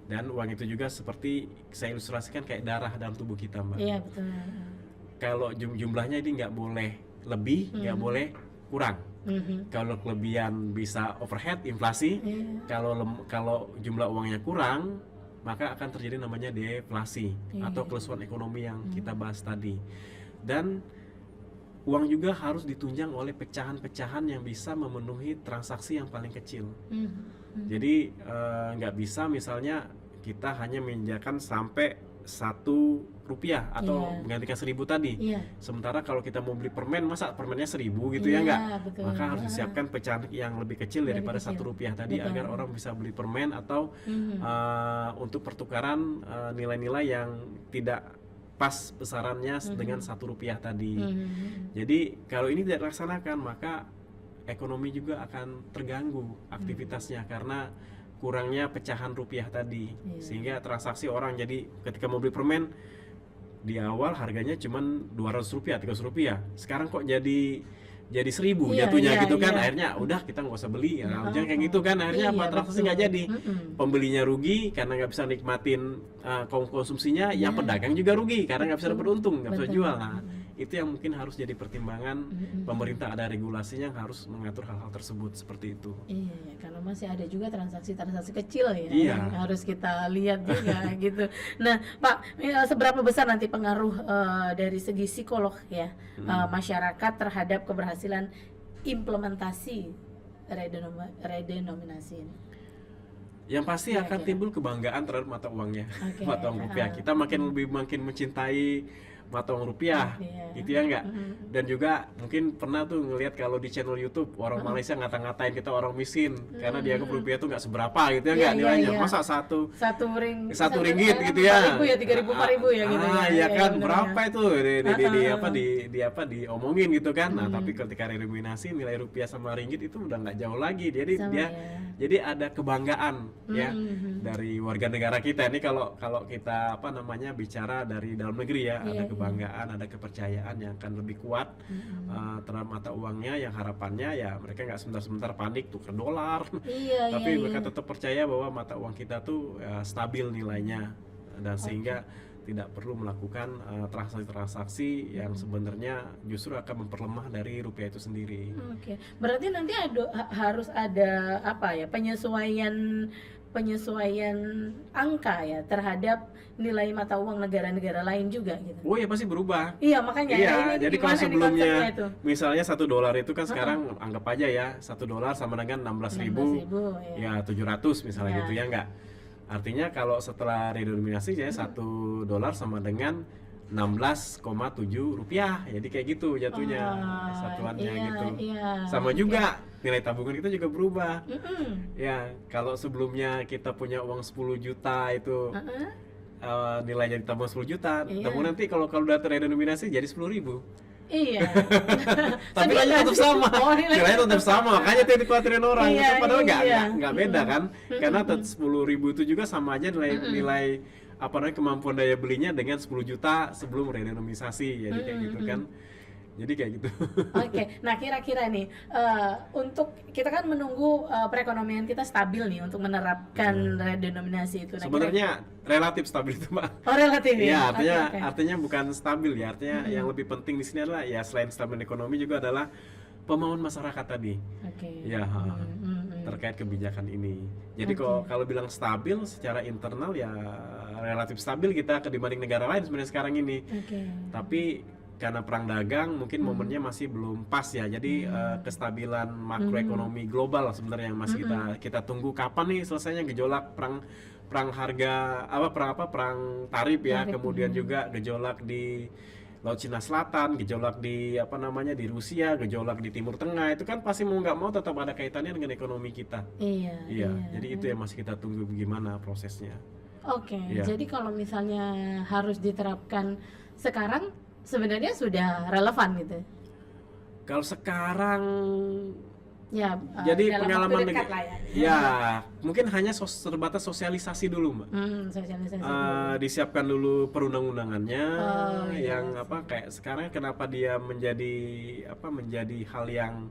Dan uang itu juga seperti saya ilustrasikan kayak darah dalam tubuh kita Mbak. iya betul. Kalau jumlahnya ini nggak boleh lebih, nggak boleh kurang. Mhm. Kalau kelebihan bisa overhead, inflasi. Iya Kalau jumlah uangnya kurang, maka akan terjadi namanya deflasi atau iya. kelesuan ekonomi yang kita bahas tadi. Dan uang juga harus ditunjang oleh pecahan-pecahan yang bisa memenuhi transaksi yang paling kecil. Mhm. Jadi nggak bisa misalnya kita hanya menginjakan sampai 1 rupiah atau Iya menggantikan 1.000 tadi. iya Sementara kalau kita mau beli permen, masa permennya 1.000 gitu ya iya nggak? betul. Maka harus disiapkan pecahan yang lebih kecil Lebih daripada kecil. 1 rupiah tadi Betul. agar orang bisa beli permen atau Mhm. untuk pertukaran nilai-nilai yang tidak pas besarannya dengan 1 rupiah tadi. Mhm. Jadi kalau ini tidak dilaksanakan maka ekonomi juga akan terganggu aktivitasnya karena kurangnya pecahan rupiah tadi. Iya. Sehingga transaksi orang jadi ketika mau beli permen di awal harganya cuma 200 rupiah, 300 rupiah. Sekarang kok jadi 1.000 Iya jatuhnya iya gitu kan. iya. Akhirnya udah kita nggak usah beli. Nah, Oh, jangan kayak gitu kan. Akhirnya iya apa, transaksi betul. nggak jadi. Mm-mm. Pembelinya rugi karena nggak bisa nikmatin konsumsinya. Yang Iya. pedagang juga rugi karena nggak bisa dapat untung, nggak bisa Betul. jual. Nah itu yang mungkin harus jadi pertimbangan pemerintah, ada regulasinya yang harus mengatur hal-hal tersebut seperti itu. Iya, ya, karena masih ada juga transaksi-transaksi kecil ya Iya. yang harus kita lihat juga gitu. Nah, Pak, seberapa besar nanti pengaruh dari segi psikolog ya masyarakat terhadap keberhasilan implementasi redenominasi ini? Yang pasti akan Kira-kira. timbul kebanggaan terhadap mata uangnya. Oke, Mata uang rupiah kita makin mencintai mata uang rupiah Iya. gitu ya enggak. Dan juga mungkin pernah tuh ngelihat kalau di channel YouTube orang Malaysia ngata-ngatain kita orang miskin karena dianggap rupiah tuh nggak seberapa gitu ya Iya, enggak iya, nilainya. iya. Masa satu Satu ringgit gitu ya. 4.000 ya, 3.000, 4.000 ya gitu ya. Iya kan, benar, berapa benar. itu di apa diomongin gitu kan. Nah, tapi ketika redenominasi nilai rupiah sama ringgit itu udah nggak jauh lagi. Jadi Sama dia ya. jadi ada kebanggaan ya dari warga negara kita. Ini kalau kita apa namanya bicara dari dalam negeri ya, ada Iya, kebanggaan, ada kepercayaan yang akan lebih kuat terhadap mata uangnya, yang harapannya ya mereka nggak sebentar-sebentar panik tukar dolar. Iya, Tapi iya, mereka iya. tetap percaya bahwa mata uang kita tuh stabil nilainya, dan sehingga tidak perlu melakukan transaksi-transaksi yang sebenarnya justru akan memperlemah dari rupiah itu sendiri. Oke, berarti nanti harus ada apa ya, penyesuaian angka ya terhadap nilai mata uang negara-negara lain juga gitu. Oh ya pasti berubah. Iya makanya Iya, ini jadi gimana kalau nih sebelumnya konsepnya itu? misalnya $1 itu kan sekarang anggap aja ya $1 sama dengan 16.000 16.000 ya. ya 700 misalnya Ya. gitu ya enggak. Artinya kalau setelah redenominasi ya $1 sama dengan 16,7 rupiah. Jadi kayak gitu jatuhnya satuannya iya, gitu. iya. Sama juga nilai tabungan kita juga berubah. Mm-mm. Ya, kalau sebelumnya kita punya uang 10 juta itu nilainya di tabungan 10 juta, Iya. tabungan nanti kalau udah redenominasi jadi 10.000. Iya. Tapi nilainya tetap sama. Oh, Nilainya tetap sama. Makanya itu yang dikhawatirin orang. Iya, Itu padahal iya. nggak beda kan? Karena 10.000 itu juga sama aja nilai apa namanya kemampuan daya belinya dengan 10 juta sebelum redenominasi. Jadi kayak gitu kan. Jadi kayak gitu. Oke, nah kira-kira nih untuk kita kan menunggu perekonomian kita stabil nih untuk menerapkan redenominasi itu. Nah, Sebenarnya relatif stabil itu, Mbak. oh relatif ya. Iya, artinya Oke. artinya bukan stabil ya. Artinya yang lebih penting di sini adalah ya selain stabil ekonomi juga adalah pemauan masyarakat tadi. Oke. Ya, terkait kebijakan ini. Jadi kalau bilang stabil secara internal ya relatif stabil kita dibanding negara lain sebenarnya sekarang ini. Oke. Tapi karena perang dagang mungkin momennya masih belum pas ya. Jadi kestabilan makroekonomi global sebenarnya yang masih kita tunggu kapan nih selesainya gejolak perang harga perang tarif ya. Kemudian juga gejolak di Laut Cina Selatan, gejolak di di Rusia, gejolak di Timur Tengah, itu kan pasti mau nggak mau tetap ada kaitannya dengan ekonomi kita. Iya. Jadi itu yang masih kita tunggu bagaimana prosesnya. Oke, Iya. jadi kalau misalnya harus diterapkan sekarang sebenarnya sudah relevan gitu. Kalau sekarang Ya, jadi dalam pengalaman waktu dekat lah ya. ya mungkin hanya terbatas sosialisasi dulu, Mbak. Sosialisasi. Disiapkan dulu perundang-undangannya iya, yang kayak sekarang kenapa dia menjadi hal yang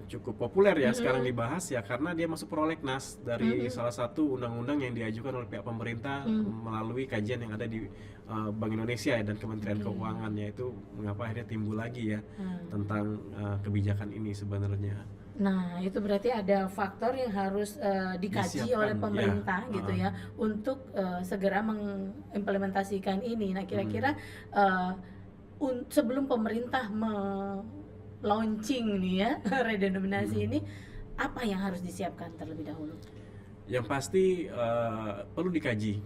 cukup populer ya sekarang dibahas ya karena dia masuk prolegnas dari salah satu undang-undang yang diajukan oleh pihak pemerintah melalui kajian yang ada di Bank Indonesia ya, dan Kementerian Keuangan, yaitu mengapa akhirnya timbul lagi ya tentang kebijakan ini sebenarnya. Nah, itu berarti ada faktor yang harus dikaji Disiapkan, oleh pemerintah ya. gitu ya untuk segera mengimplementasikan ini. Nah, kira-kira sebelum pemerintah launching nih ya redenominasi ini, apa yang harus disiapkan terlebih dahulu? Yang pasti perlu dikaji.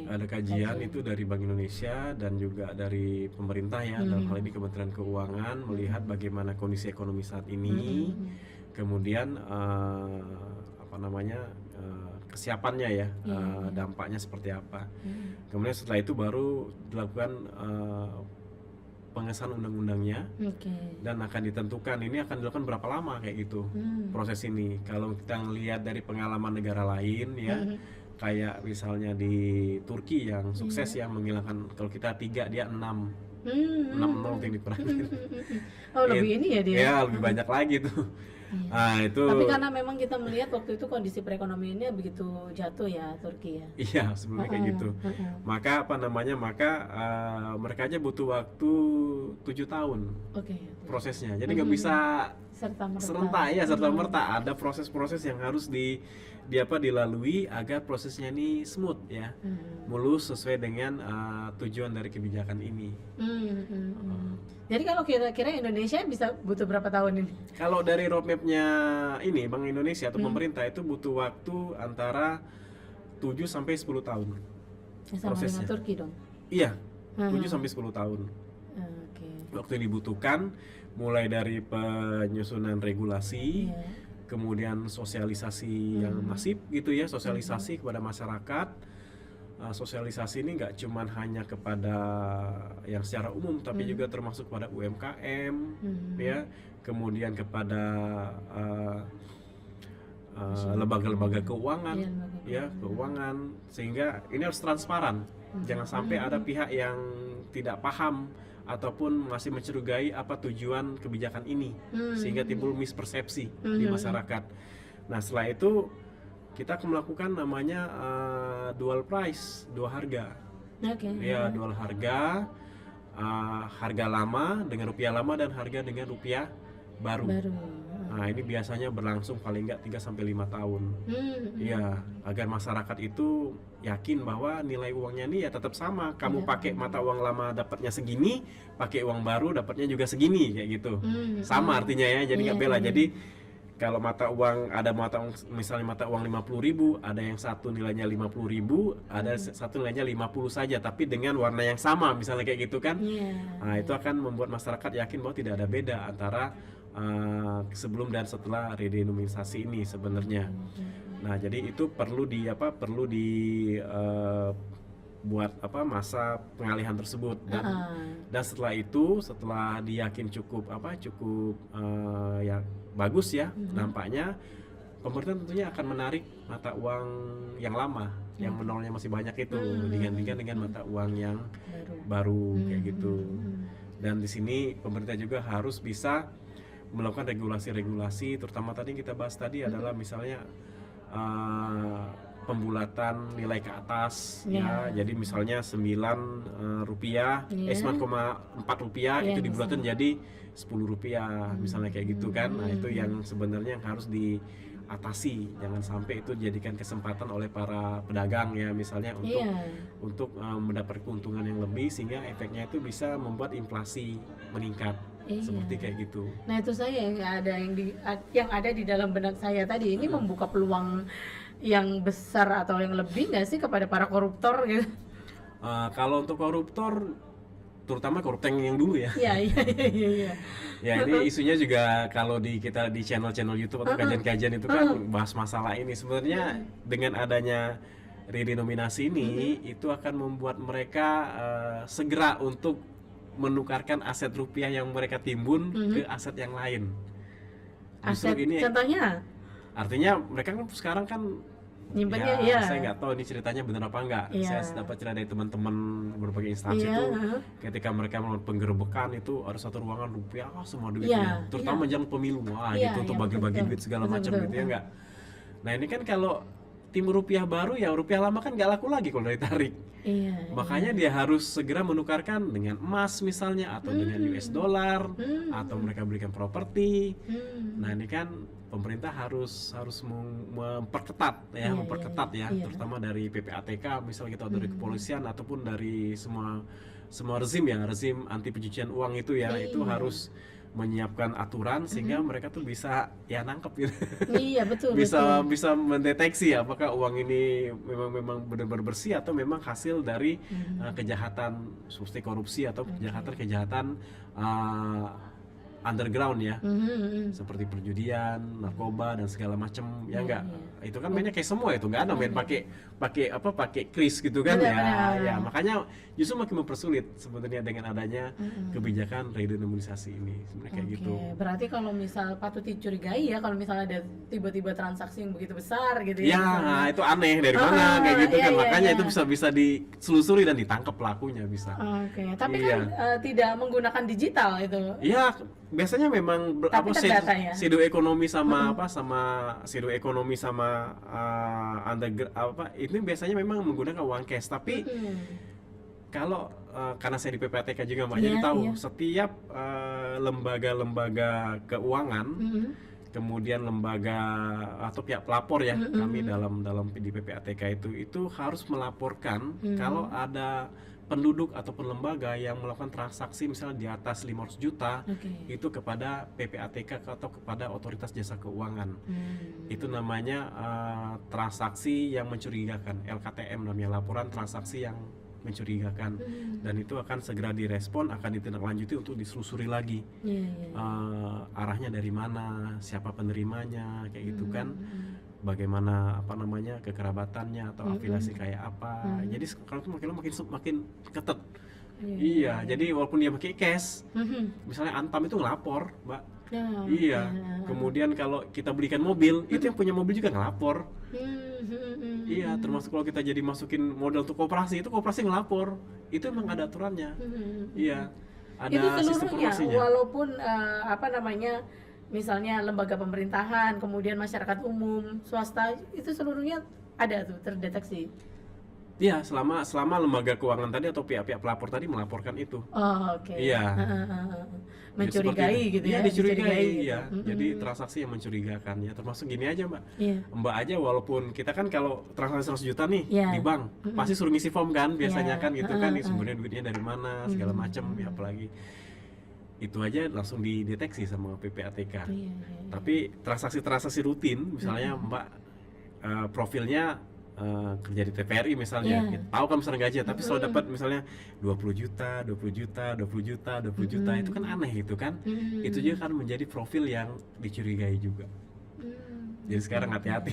Ada kajian itu dari Bank Indonesia dan juga dari pemerintah ya, dalam hal ini Kementerian Keuangan, melihat bagaimana kondisi ekonomi saat ini, kemudian kesiapannya ya, dampaknya seperti apa. Kemudian setelah itu baru dilakukan pengesahan undang-undangnya, dan akan ditentukan ini akan dilakukan berapa lama kayak gitu proses ini. Kalau kita ngelihat dari pengalaman negara lain ya, kayak misalnya di Turki yang sukses ya menghilangkan, kalau kita 3 dia 6 nol yang dikurangin. Oh, lebih ini ya dia. Ya, lebih banyak lagi tuh. Nah, itu. Tapi karena memang kita melihat waktu itu kondisi perekonomiannya begitu jatuh ya Turki ya. Iya, sebelumnya kayak gitu. Maka mereka aja butuh waktu 7 tahun prosesnya. Jadi nggak bisa serta-merta. Ada proses-proses yang harus dilalui agar prosesnya ini smooth ya, mulus sesuai dengan tujuan dari kebijakan ini. Jadi kalau kira-kira Indonesia bisa butuh berapa tahun ini? Kalau dari roadmapnya ini Bank Indonesia atau pemerintah itu butuh waktu antara 7 sampai 10 tahun. Sama prosesnya. dengan Turki dong? Iya, 7 sampai 10 tahun. Waktu yang dibutuhkan mulai dari penyusunan regulasi, kemudian sosialisasi yang masif gitu ya, sosialisasi kepada masyarakat. Sosialisasi ini nggak cuman hanya kepada yang secara umum, tapi juga termasuk pada UMKM ya, kemudian kepada lembaga-lembaga keuangan ya, keuangan, sehingga ini harus transparan. Jangan sampai ada pihak yang tidak paham ataupun masih mencurigai apa tujuan kebijakan ini, sehingga timbul mispersepsi di masyarakat. Nah, setelah itu kita akan melakukan namanya dual price, dua harga. Ya, dual harga, harga lama dengan rupiah lama dan harga dengan rupiah baru. Nah, ini biasanya berlangsung paling nggak 3 sampai 5 tahun. Ya, agar masyarakat itu yakin bahwa nilai uangnya ini ya tetap sama. Kamu pakai mata uang lama dapatnya segini, pakai uang baru dapatnya juga segini kayak gitu. Sama artinya ya, jadi nggak bela. Jadi kalau misalnya mata uang 50.000, ada yang satu nilainya 50.000, ada satu nilainya 50 saja, tapi dengan warna yang sama, misalnya kayak gitu kan. Nah, itu akan membuat masyarakat yakin bahwa tidak ada beda antara sebelum dan setelah redenominasi ini sebenarnya. Nah, jadi itu perlu buat masa pengalihan tersebut, dan setelah itu, setelah diyakin cukup ya bagus ya dampaknya, pemerintah tentunya akan menarik mata uang yang lama yang menolnya masih banyak itu, digantikan dengan mata uang yang baru kayak gitu. Dan di sini pemerintah juga harus bisa melakukan regulasi-regulasi, terutama tadi kita bahas tadi adalah misalnya pembulatan nilai ke atas ya. Jadi misalnya 9 rupiah, 9,4 rupiah itu dibulatkan jadi 10 rupiah misalnya kayak gitu kan. Nah, itu yang sebenarnya yang harus atasi, jangan sampai itu dijadikan kesempatan oleh para pedagang ya misalnya Iya. untuk mendapat keuntungan yang lebih, sehingga efeknya itu bisa membuat inflasi meningkat. Iya. Seperti kayak gitu. Nah itu saya yang ada di dalam benak saya tadi ini membuka peluang yang besar atau yang lebih nggak sih kepada para koruptor gitu? Kalau untuk koruptor, terutama koruptor yang dulu ya. Iya iya iya iya. Ya ini isunya juga kalau kita di channel-channel YouTube atau kajian-kajian itu kan bahas masalah ini. Sebenarnya dengan adanya redenominasi ini itu akan membuat mereka segera untuk menukarkan aset rupiah yang mereka timbun ke aset yang lain. Aset Justru ini contohnya artinya mereka kan sekarang kan nyimpennya ya, ya. saya nggak tahu ini ceritanya benar apa enggak. Iya. Saya dapat cerita dari teman-teman berbagai instansi Iya, itu ketika mereka melakukan penggerebekan itu ada satu ruangan rupiah semua duitnya, Iya, terutama menjelang pemilu, Iya, gitu untuk iya, bagi-bagi betul. duit segala Betul, macam betul. gitu ya enggak. Nah ini kan kalau tim rupiah baru ya rupiah lama kan nggak laku lagi kalau ditarik. Iya. Makanya dia harus segera menukarkan dengan emas misalnya atau dengan US dollar atau mereka belikan properti. Nah ini kan pemerintah harus memperketat ya, Iya, memperketat iya, ya, iya. terutama dari PPATK misalnya kita dari kepolisian ataupun dari semua rezim ya, rezim anti pencucian uang itu ya, itu Iya. harus menyiapkan aturan sehingga mereka tuh bisa ya nangkep gitu. Iya betul bisa betul. bisa mendeteksi apakah uang ini memang benar-benar bersih atau memang hasil dari kejahatan seperti korupsi atau kejahatan underground ya, seperti perjudian, narkoba dan segala macam ya enggak. Itu kan mainnya kayak semua itu, enggak ada main pakai kris gitu kan ya. Benar-benar. Ya makanya justru makin mempersulit sebenarnya dengan adanya kebijakan redenominasi ini sebenarnya kayak Oke, gitu. berarti kalau misal patut dicurigai ya kalau misalnya ada tiba-tiba transaksi yang begitu besar gitu Ya, misalnya. itu aneh dari mana kayak gitu iya, kan. iya, Makanya iya. itu bisa ditelusuri dan ditangkap pelakunya bisa. Oke, tapi Iya. kan tidak menggunakan digital itu. Iya, biasanya memang Tapi terdata ya? shadow ekonomi sama shadow ekonomi sama ini biasanya memang menggunakan uang cash. Tapi kalau karena saya di PPATK juga Mbak, jadi Iya, tahu iya. setiap lembaga-lembaga keuangan, kemudian lembaga atau pihak pelapor ya, kami dalam di PPATK itu harus melaporkan kalau ada penduduk ataupun lembaga yang melakukan transaksi misalnya di atas 500 juta Oke. itu kepada PPATK atau kepada Otoritas Jasa Keuangan. Itu namanya transaksi yang mencurigakan, LKTM namanya, laporan transaksi yang mencurigakan. Dan itu akan segera direspon, akan ditindaklanjuti untuk ditelusuri lagi. Iya, iya. Arahnya dari mana, siapa penerimanya, kayak gitu kan. Bagaimana kekerabatannya atau afiliasi kayak apa. Jadi sekarang tuh makin ketat. Iya, jadi walaupun dia pakai cash, misalnya Antam itu ngelapor, Mbak. Nah, Iya. Kemudian kalau kita belikan mobil, itu yang punya mobil juga ngelapor. Iya, termasuk kalau kita jadi masukin modal untuk koperasi, itu koperasi ngelapor. Itu emang ada aturannya. Iya. Ada itu sistem seluruhnya informasinya. walaupun misalnya lembaga pemerintahan, kemudian masyarakat umum, swasta, itu seluruhnya ada tuh terdeteksi. Iya, selama lembaga keuangan tadi atau pihak-pihak pelapor tadi melaporkan itu. Oh, oke. Iya. Mencurigai gitu ya. Iya, dicurigai, gitu. iya. Jadi transaksi yang mencurigakan ya. Termasuk gini aja, Mbak. Iya. Mbak aja walaupun kita kan kalau transaksi 100 juta nih Iya. di bank, pasti suruh ngisi form kan biasanya Iya. kan gitu kan, sumbernya duitnya dari mana, segala macam ya, apalagi itu aja langsung dideteksi sama PPATK. Iya. Tapi transaksi-transaksi rutin misalnya Mbak profilnya kerja di TVRI misalnya, Iya. kita tahu kan misalnya gaji, tapi selalu dapat misalnya 20 juta, 20 juta, 20 juta, 20 juta, itu kan aneh gitu kan. Itu juga kan menjadi profil yang dicurigai juga. Jadi sekarang hati-hati.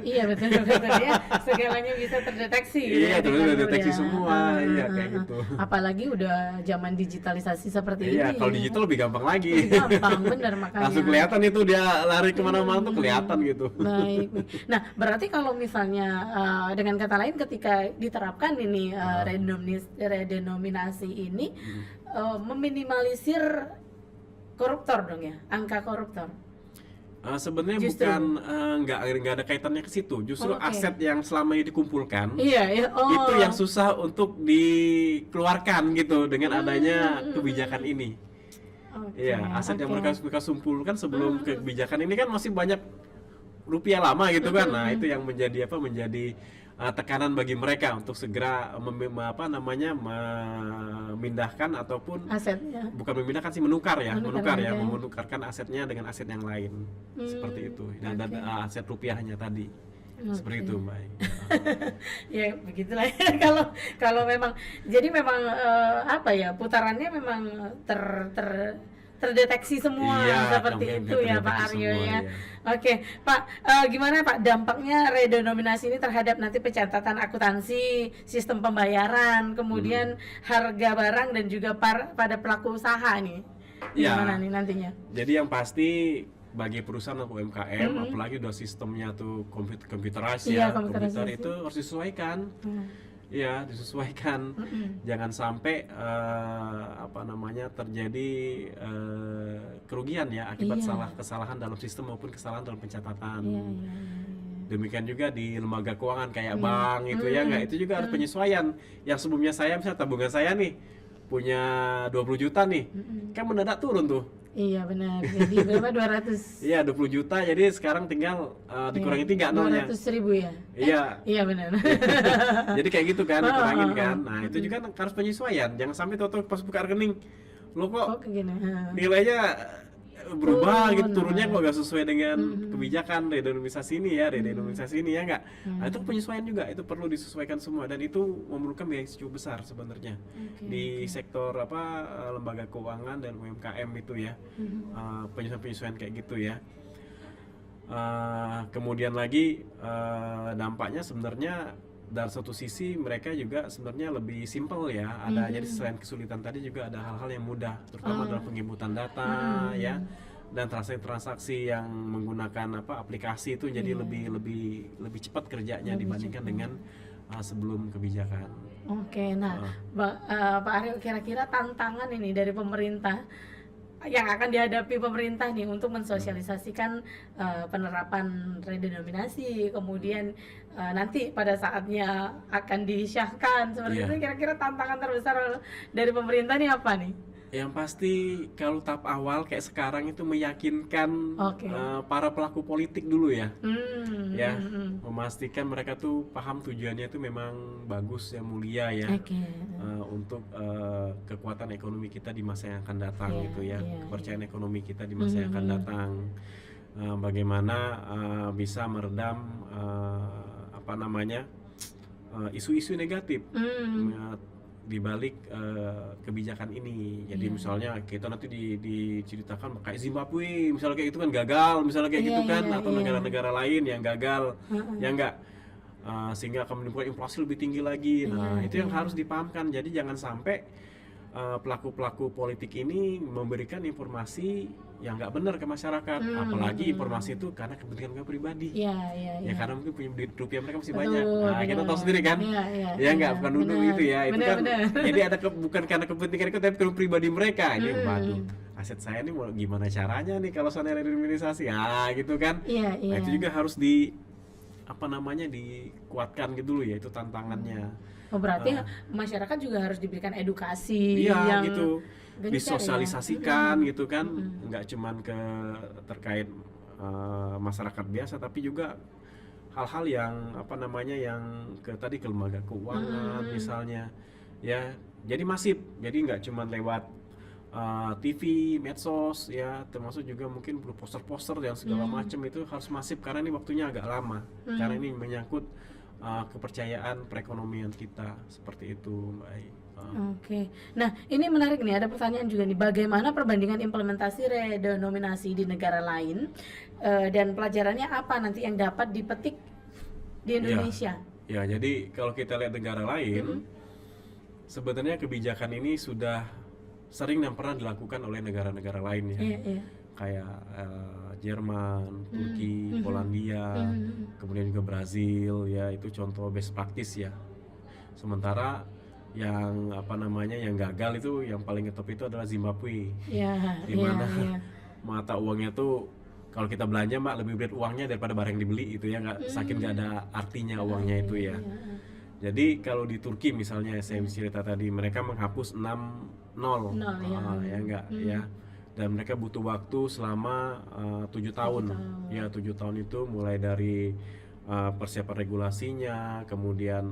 Iya betul ya, segalanya bisa terdeteksi. Iya, terus dengan udah deteksi mudah. semua, iya kayak gitu. Apalagi udah zaman digitalisasi seperti Iya, ini. kalau digital lebih gampang lagi. Lebih gampang, bener makanya. Langsung kelihatan itu dia lari kemana-mana tuh kelihatan gitu. Baik. Nah, berarti kalau misalnya dengan kata lain ketika diterapkan ini redenominasi ini meminimalisir koruptor dong ya, angka koruptor. Sebenarnya Justru. bukan nggak ada kaitannya ke situ. Justru Oke. aset yang selama ini dikumpulkan Iya, ya. Oh. itu yang susah untuk dikeluarkan gitu dengan adanya kebijakan ini. Oke, Iya, aset yang oke. mereka kumpulkan sebelum kebijakan ini kan masih banyak rupiah lama gitu kan. Nah, itu yang menjadi tekanan bagi mereka untuk segera memindahkan ataupun Asetnya. bukan memindahkan sih, menukarkan ya. menukarkan asetnya dengan aset yang lain, seperti itu, dan aset rupiahnya tadi. Seperti itu, Mbak. Ya begitulah ya. Kalau memang jadi memang putarannya memang terdeteksi semua seperti itu ya Pak Aryo ya. Oke Pak, gimana Pak dampaknya redenominasi ini terhadap nanti pencatatan akuntansi, sistem pembayaran, kemudian harga barang dan juga pada pelaku usaha nih, gimana nih nantinya? Jadi yang pasti bagi perusahaan atau UMKM, apalagi udah sistemnya tuh komputerisasi komputer itu harus disesuaikan. Ya, disesuaikan. Jangan sampai terjadi kerugian ya akibat kesalahan dalam sistem maupun kesalahan dalam pencatatan. Demikian juga di lembaga keuangan kayak bank itu ya nggak, itu juga harus penyesuaian. Yang sebelumnya saya misalnya tabungan saya nih punya 20 juta nih, kan mendadak turun tuh. Iya benar, jadi berapa 200? Iya 20 juta, jadi sekarang tinggal dikurangi 3 nolnya. 200.000 ya? Iya benar. Jadi kayak gitu kan, dikurangin kan. Nah itu juga harus penyesuaian, jangan sampai tahu-tahu pas buka rekening lo kok nilainya berubah gitu, turunnya kok gak sesuai dengan kebijakan redenomisasi ini ya nggak. Nah itu penyesuaian juga, itu perlu disesuaikan semua, dan itu memerlukan biaya cukup besar sebenarnya di sektor lembaga keuangan dan UMKM itu ya. Penyesuaian kayak gitu ya. Kemudian lagi dampaknya sebenarnya dari satu sisi mereka juga sebenarnya lebih simpel ya. Jadi selain kesulitan tadi juga ada hal-hal yang mudah, terutama dalam penginputan data ya, dan transaksi yang menggunakan aplikasi itu jadi lebih cepat kerjanya dibandingkan dengan sebelum kebijakan. Oke, nah Pak Aryo, kira-kira tantangan ini dari pemerintah yang akan dihadapi pemerintah nih untuk mensosialisasikan penerapan redenominasi, kemudian nanti pada saatnya akan disahkan seperti itu, kira-kira tantangan terbesar dari pemerintah nih apa nih? Yang pasti kalau tahap awal kayak sekarang itu meyakinkan para pelaku politik dulu ya, memastikan mereka tuh paham tujuannya itu memang bagus ya, mulia ya, untuk kekuatan ekonomi kita di masa yang akan datang gitu ya, kepercayaan ekonomi kita di masa yang akan datang, bagaimana bisa meredam isu-isu negatif di balik kebijakan ini. Jadi misalnya kita nanti diceritakan kayak Zimbabwe misalnya kayak itu kan gagal, misalnya kayak gitu kan, atau negara-negara lain yang gagal ya enggak, sehingga akan menimbulkan inflasi lebih tinggi lagi. Nah itu yang harus dipahamkan. Jadi jangan sampai pelaku-pelaku politik ini memberikan informasi yang nggak benar ke masyarakat, apalagi informasi itu karena kepentingan mereka pribadi. Ya karena mungkin punya rupiah mereka masih banyak. Nah kita tahu sendiri kan, nggak bukan duduk itu ya, itu kan. Jadi ada bukan karena kepentingan itu, tapi karena pribadi mereka. Ini waduh, aset saya ini mau gimana caranya nih kalau soalnya redenominasi, gitu kan. Nah itu juga harus dikuatkan gitu loh ya, itu tantangannya. Berarti masyarakat juga harus diberikan edukasi yang gitu, disosialisasikan gitu kan, nggak cuman terkait masyarakat biasa, tapi juga hal-hal yang yang ke lembaga keuangan misalnya ya. Jadi masif, jadi nggak cuman lewat TV, medsos ya, termasuk juga mungkin poster-poster dan segala macam, itu harus masif karena ini waktunya agak lama, karena ini menyangkut kepercayaan perekonomian kita, seperti itu Mbak Ai. Oke, nah ini menarik nih, ada pertanyaan juga nih, bagaimana perbandingan implementasi redenominasi di negara lain dan pelajarannya apa nanti yang dapat dipetik di Indonesia? Ya jadi kalau kita lihat negara lain, sebenarnya kebijakan ini sudah sering dan pernah dilakukan oleh negara-negara lain ya, kayak Jerman, Turki, Polandia, kemudian juga Brazil ya, itu contoh best practice ya. Sementara yang yang gagal itu, yang paling top itu adalah Zimbabwe, di mana mata uangnya tuh kalau kita belanja Mbak lebih berat uangnya daripada barang yang dibeli itu ya, saking nggak ada artinya uangnya itu ya. Jadi kalau di Turki misalnya saya cerita tadi, mereka menghapus 6 nol ya enggak ya. dan mereka butuh waktu selama 7 tahun. Ya 7 tahun itu mulai dari persiapan regulasinya, kemudian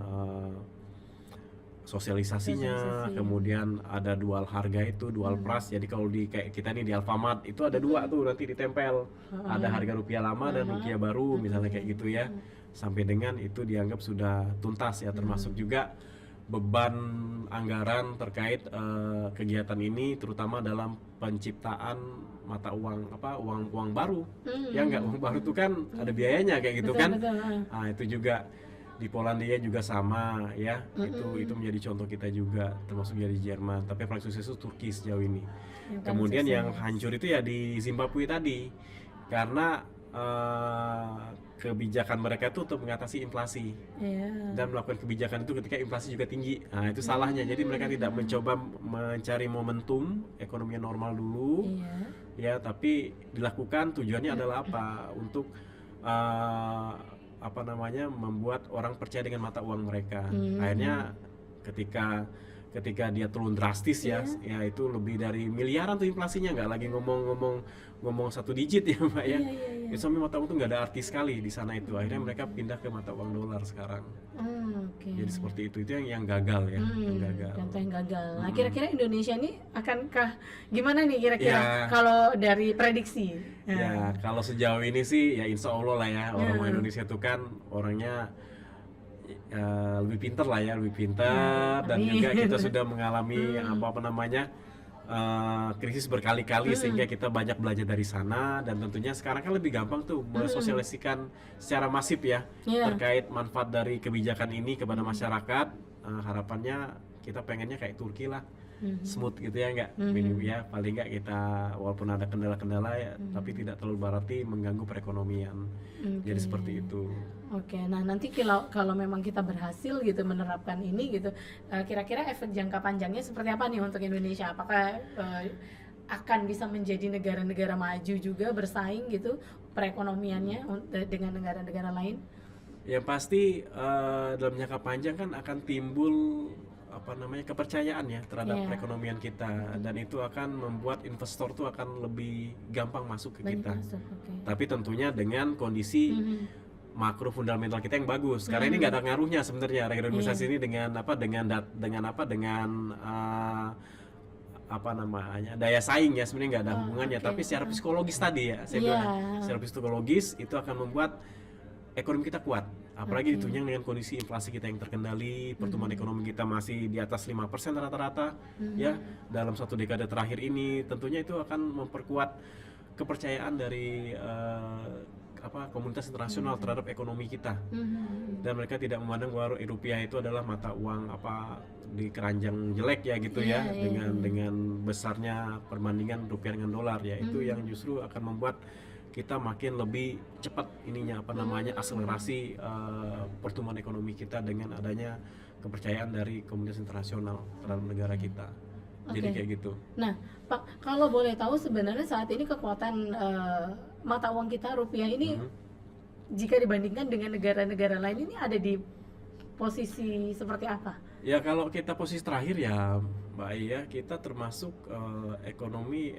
sosialisasinya, kemudian ada dual harga itu, dual price. Jadi kalau di kayak kita nih di Alfamart itu ada dua tuh nanti ditempel, ada harga rupiah lama dan rupiah baru misalnya kayak gitu ya, sampai dengan itu dianggap sudah tuntas ya, termasuk juga beban anggaran terkait kegiatan ini, terutama dalam penciptaan mata uang uang baru. Ya enggak, uang baru itu kan ada biayanya kayak gitu kan. Nah itu juga di Polandia juga sama ya, itu menjadi contoh kita juga, termasuk dari Jerman. Tapi yang paling sukses itu Turki sejauh ini. Kemudian yang hancur itu ya di Zimbabwe tadi, karena kebijakan mereka itu untuk mengatasi inflasi dan melakukan kebijakan itu ketika inflasi juga tinggi. Nah itu salahnya. Jadi mereka tidak mencoba mencari momentum ekonomi yang normal dulu, ya, tapi dilakukan tujuannya adalah apa? Untuk membuat orang percaya dengan mata uang mereka. Akhirnya ketika dia turun drastis ya itu lebih dari miliaran tuh inflasinya, nggak lagi ngomong 1 digit ya Mbak ya. Itu sampai mata uang tuh nggak ada arti sekali di sana itu. Akhirnya mereka pindah ke mata uang dolar sekarang. Jadi seperti itu yang gagal ya, yang gagal. Contoh yang gagal. Nah kira-kira Indonesia ini akankah gimana nih kira-kira kalau dari prediksi? Ya kalau sejauh ini sih ya insya Allah lah ya, orang Indonesia itu kan orangnya lebih pintar lah ya, lebih pintar, dan juga kita sudah mengalami krisis berkali-kali sehingga kita banyak belajar dari sana, dan tentunya sekarang kan lebih gampang tuh mensosialisasikan secara masif ya terkait manfaat dari kebijakan ini kepada masyarakat. Harapannya kita pengennya kayak Turki lah, smooth gitu ya, enggak minim ya, paling enggak kita walaupun ada kendala-kendala ya tapi tidak terlalu berarti mengganggu perekonomian. Jadi seperti itu. Nah nanti kalau memang kita berhasil gitu menerapkan ini gitu, kira-kira efek jangka panjangnya seperti apa nih untuk Indonesia? Apakah akan bisa menjadi negara-negara maju juga bersaing gitu perekonomiannya dengan negara-negara lain? Ya pasti dalam jangka panjang kan akan timbul kepercayaan ya terhadap perekonomian kita, dan itu akan membuat investor tuh akan lebih gampang masuk ke kita. Tapi tentunya dengan kondisi makro fundamental kita yang bagus. Karena ini nggak ada ngaruhnya sebenarnya reorganisasi ini dengan daya saing ya, sebenarnya nggak ada hubungannya. Tapi secara psikologis tadi ya saya bilang, secara psikologis itu akan membuat ekonomi kita kuat. Apalagi ditunjang dengan kondisi inflasi kita yang terkendali, pertumbuhan ekonomi kita masih di atas 5% rata-rata ya dalam 1 dekade terakhir ini. Tentunya itu akan memperkuat kepercayaan dari komunitas internasional terhadap ekonomi kita, dan mereka tidak memandang bahwa rupiah itu adalah mata uang di keranjang jelek ya gitu ya, dengan besarnya perbandingan rupiah dengan dolar ya. Itu yang justru akan membuat kita makin lebih cepat akselerasi pertumbuhan ekonomi kita dengan adanya kepercayaan dari komunitas internasional terhadap negara kita. Jadi kayak gitu. Nah, Pak, kalau boleh tahu sebenarnya saat ini kekuatan mata uang kita rupiah ini jika dibandingkan dengan negara-negara lain ini ada di posisi seperti apa? Ya kalau kita posisi terakhir ya Mbak Iya, kita termasuk ekonomi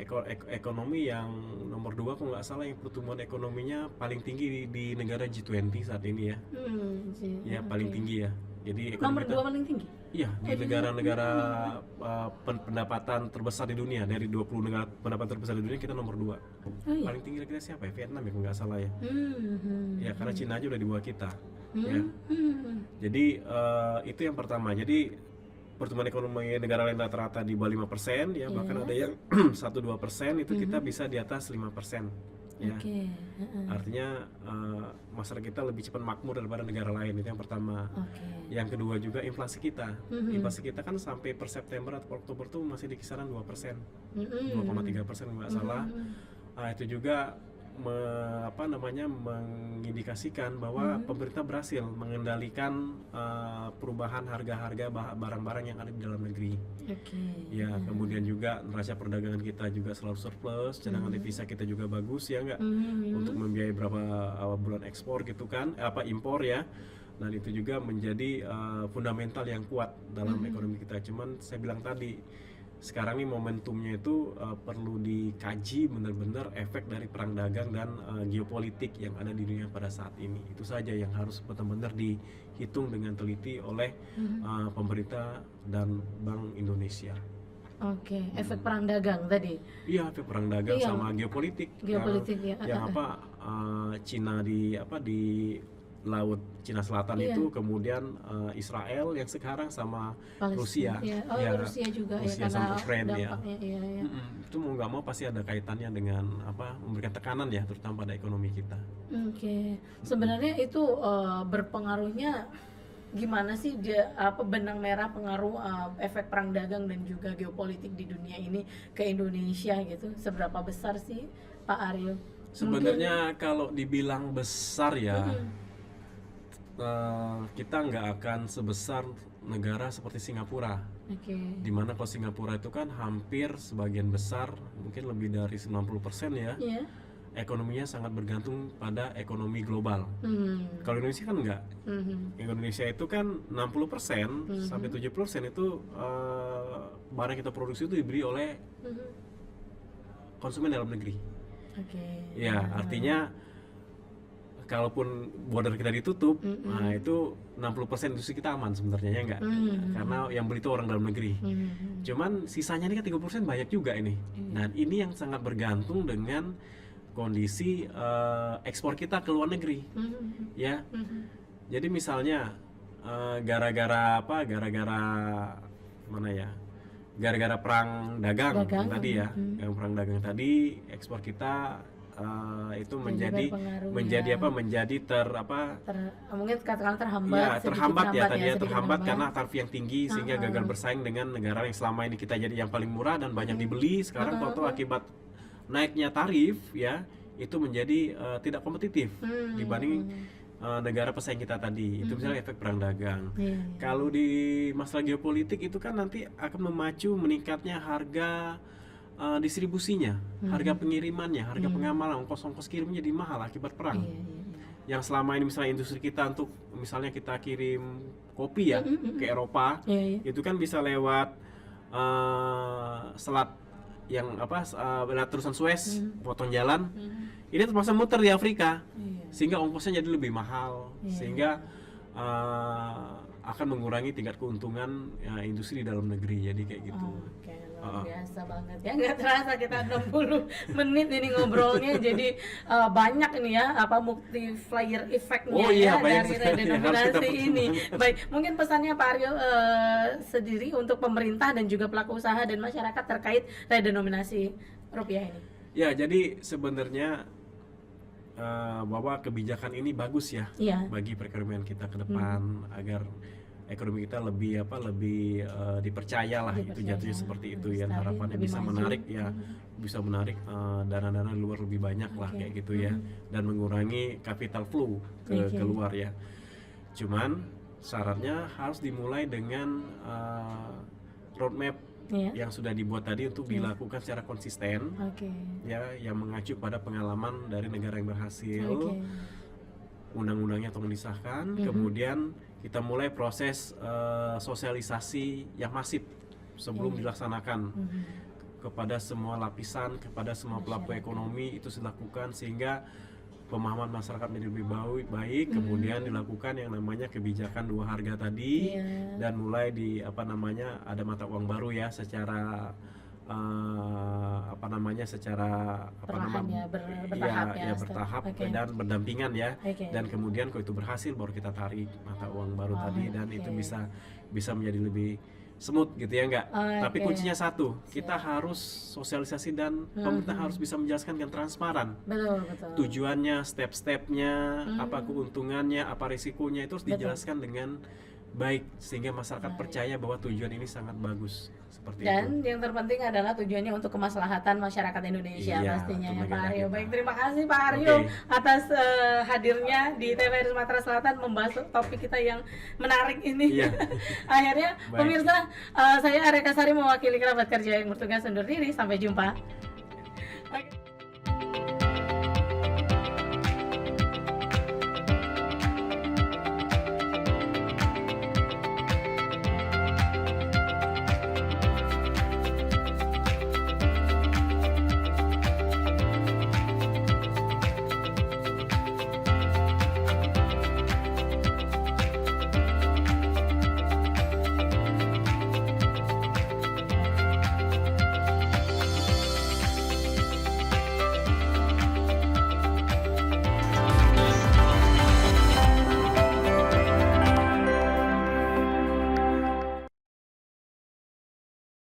yang nomor 2 kalau nggak salah, yang pertumbuhan ekonominya paling tinggi di negara G20 saat ini ya. Paling tinggi ya. Jadi nomor 2 paling tinggi? Iya, di negara-negara pendapatan terbesar di dunia, dari 20 negara pendapatan terbesar di dunia kita nomor 2. Paling tinggi kita siapa ya? Vietnam ya kalau nggak salah ya. Ya karena Cina aja udah di bawah kita. Ya. Jadi itu yang pertama. Jadi pertumbuhan ekonomi negara lain rata-rata di bawah 5% ya, bahkan ada yang 1-2% itu kita bisa di atas 5%. Ya. Artinya masyarakat kita lebih cepat makmur daripada negara lain, itu yang pertama. Yang kedua juga inflasi kita. Inflasi kita kan sampai per September atau Oktober tuh masih di kisaran 2%. 2,3% nggak salah. Itu juga mengindikasikan bahwa pemerintah berhasil mengendalikan perubahan harga-harga barang-barang yang ada di dalam negeri. Ya, kemudian juga neraca perdagangan kita juga selalu surplus, cadangan devisa kita juga bagus ya nggak, untuk membiayai berapa bulan ekspor gitu kan, impor ya. Dan itu juga menjadi fundamental yang kuat dalam ekonomi kita. Cuman saya bilang tadi, sekarang ini momentumnya itu perlu dikaji benar-benar efek dari perang dagang dan geopolitik yang ada di dunia pada saat ini. Itu saja yang harus benar-benar dihitung dengan teliti oleh pemerintah dan Bank Indonesia. Oke, efek perang dagang tadi. Iya, efek perang dagang Iya. sama geopolitik. Geopolitik ya. Yang Cina di laut Cina Selatan Iya. itu, kemudian Israel yang sekarang sama Rusia. Iya. Oh, Ya, Rusia juga Rusia ya, sama karena Ukraina ya. dampaknya. Iya. Itu mau nggak mau pasti ada kaitannya dengan memberikan tekanan ya, terutama pada ekonomi kita. Oke, sebenarnya itu berpengaruhnya gimana sih dia benang merah pengaruh efek perang dagang dan juga geopolitik di dunia ini ke Indonesia gitu? Seberapa besar sih Pak Aryo? Sebenarnya kalau dibilang besar ya, kita nggak akan sebesar negara seperti Singapura. Oke. Dimana kalau Singapura itu kan hampir sebagian besar, mungkin lebih dari 90% ya, Iya. ekonominya sangat bergantung pada ekonomi global. Kalau Indonesia kan enggak. Indonesia itu kan 60% sampai 70% itu barang kita produksi itu dibeli oleh konsumen dalam negeri. Oke. Ya, artinya kalaupun border kita ditutup, nah itu 60% industri kita aman sebenarnya ya enggak? Karena yang beli itu orang dalam negeri. Cuman sisanya ini kan 30% banyak juga ini. Nah, ini yang sangat bergantung dengan kondisi ekspor kita ke luar negeri, ya. Jadi misalnya gara-gara mana ya? Gara-gara perang dagang tadi ya, yang perang dagang tadi, ekspor kita itu menjadi mungkin katakanlah terhambat. Ya, terhambat sedikit terhambat karena tarif yang tinggi sehingga gagal bersaing dengan negara yang selama ini kita jadi yang paling murah dan banyak dibeli. Sekarang tahu-tahu akibat naiknya tarif ya, itu menjadi tidak kompetitif dibanding negara pesaing kita tadi. Itu misalnya efek perang dagang. Kalau di masalah geopolitik itu kan nanti akan memacu meningkatnya harga distribusinya, harga pengirimannya, harga pengamalan, ongkos-ongkos kirimnya jadi mahal akibat perang. Yang selama ini misalnya industri kita untuk misalnya kita kirim kopi ya ke Eropa, itu kan bisa lewat selat yang lewat terusan Suez, potong jalan. Ini terpaksa muter di Afrika, sehingga ongkosnya jadi lebih mahal, sehingga akan mengurangi tingkat keuntungan industri di dalam negeri. Jadi kayak gitu. Oke, luar biasa banget ya, nggak terasa kita 60 menit ini ngobrolnya. Jadi banyak ini ya multiplier effect-nya dari redenominasi ini. Baik, mungkin pesannya Pak Aryo sendiri untuk pemerintah dan juga pelaku usaha dan masyarakat terkait redenominasi rupiah ini. Ya, jadi sebenarnya bahwa kebijakan ini bagus ya bagi perekonomian kita ke depan, agar ekonomi kita lebih dipercaya lah, itu jatuhnya seperti itu ya. Harapannya bisa menarik dana-dana luar lebih banyak lah kayak gitu ya, dan mengurangi capital flow ke luar ya. Cuman syaratnya harus dimulai dengan roadmap yang sudah dibuat tadi untuk dilakukan secara konsisten, ya, yang mengacu pada pengalaman dari negara yang berhasil. Undang-undangnya tolong disahkan, kemudian kita mulai proses sosialisasi yang masif sebelum dilaksanakan kepada semua lapisan, kepada semua pelaku ekonomi, itu dilakukan sehingga pemahaman masyarakat menjadi lebih baik. Kemudian dilakukan yang namanya kebijakan dua harga tadi, dan mulai ada mata uang baru ya, secara bertahap dan berdampingan ya. Dan kemudian kalau itu berhasil baru kita tarik mata uang baru tadi, dan itu bisa menjadi lebih smooth gitu ya enggak. Tapi kuncinya satu, kita harus sosialisasi dan pemerintah harus bisa menjelaskan dengan transparan. Betul. Tujuannya, step-stepnya, apa keuntungannya, apa risikonya, itu harus dijelaskan dengan baik sehingga masyarakat percaya bahwa tujuan ini sangat bagus. Dan yang terpenting adalah tujuannya untuk kemaslahatan masyarakat Indonesia pastinya ya Pak Aryo. Baik, terima kasih Pak Aryo atas hadirnya di TVRI Sumatera Selatan membahas topik kita yang menarik ini. Akhirnya pemirsa, saya Arya Kasari mewakili kerabat kerja yang bertugas undur diri. Sampai jumpa.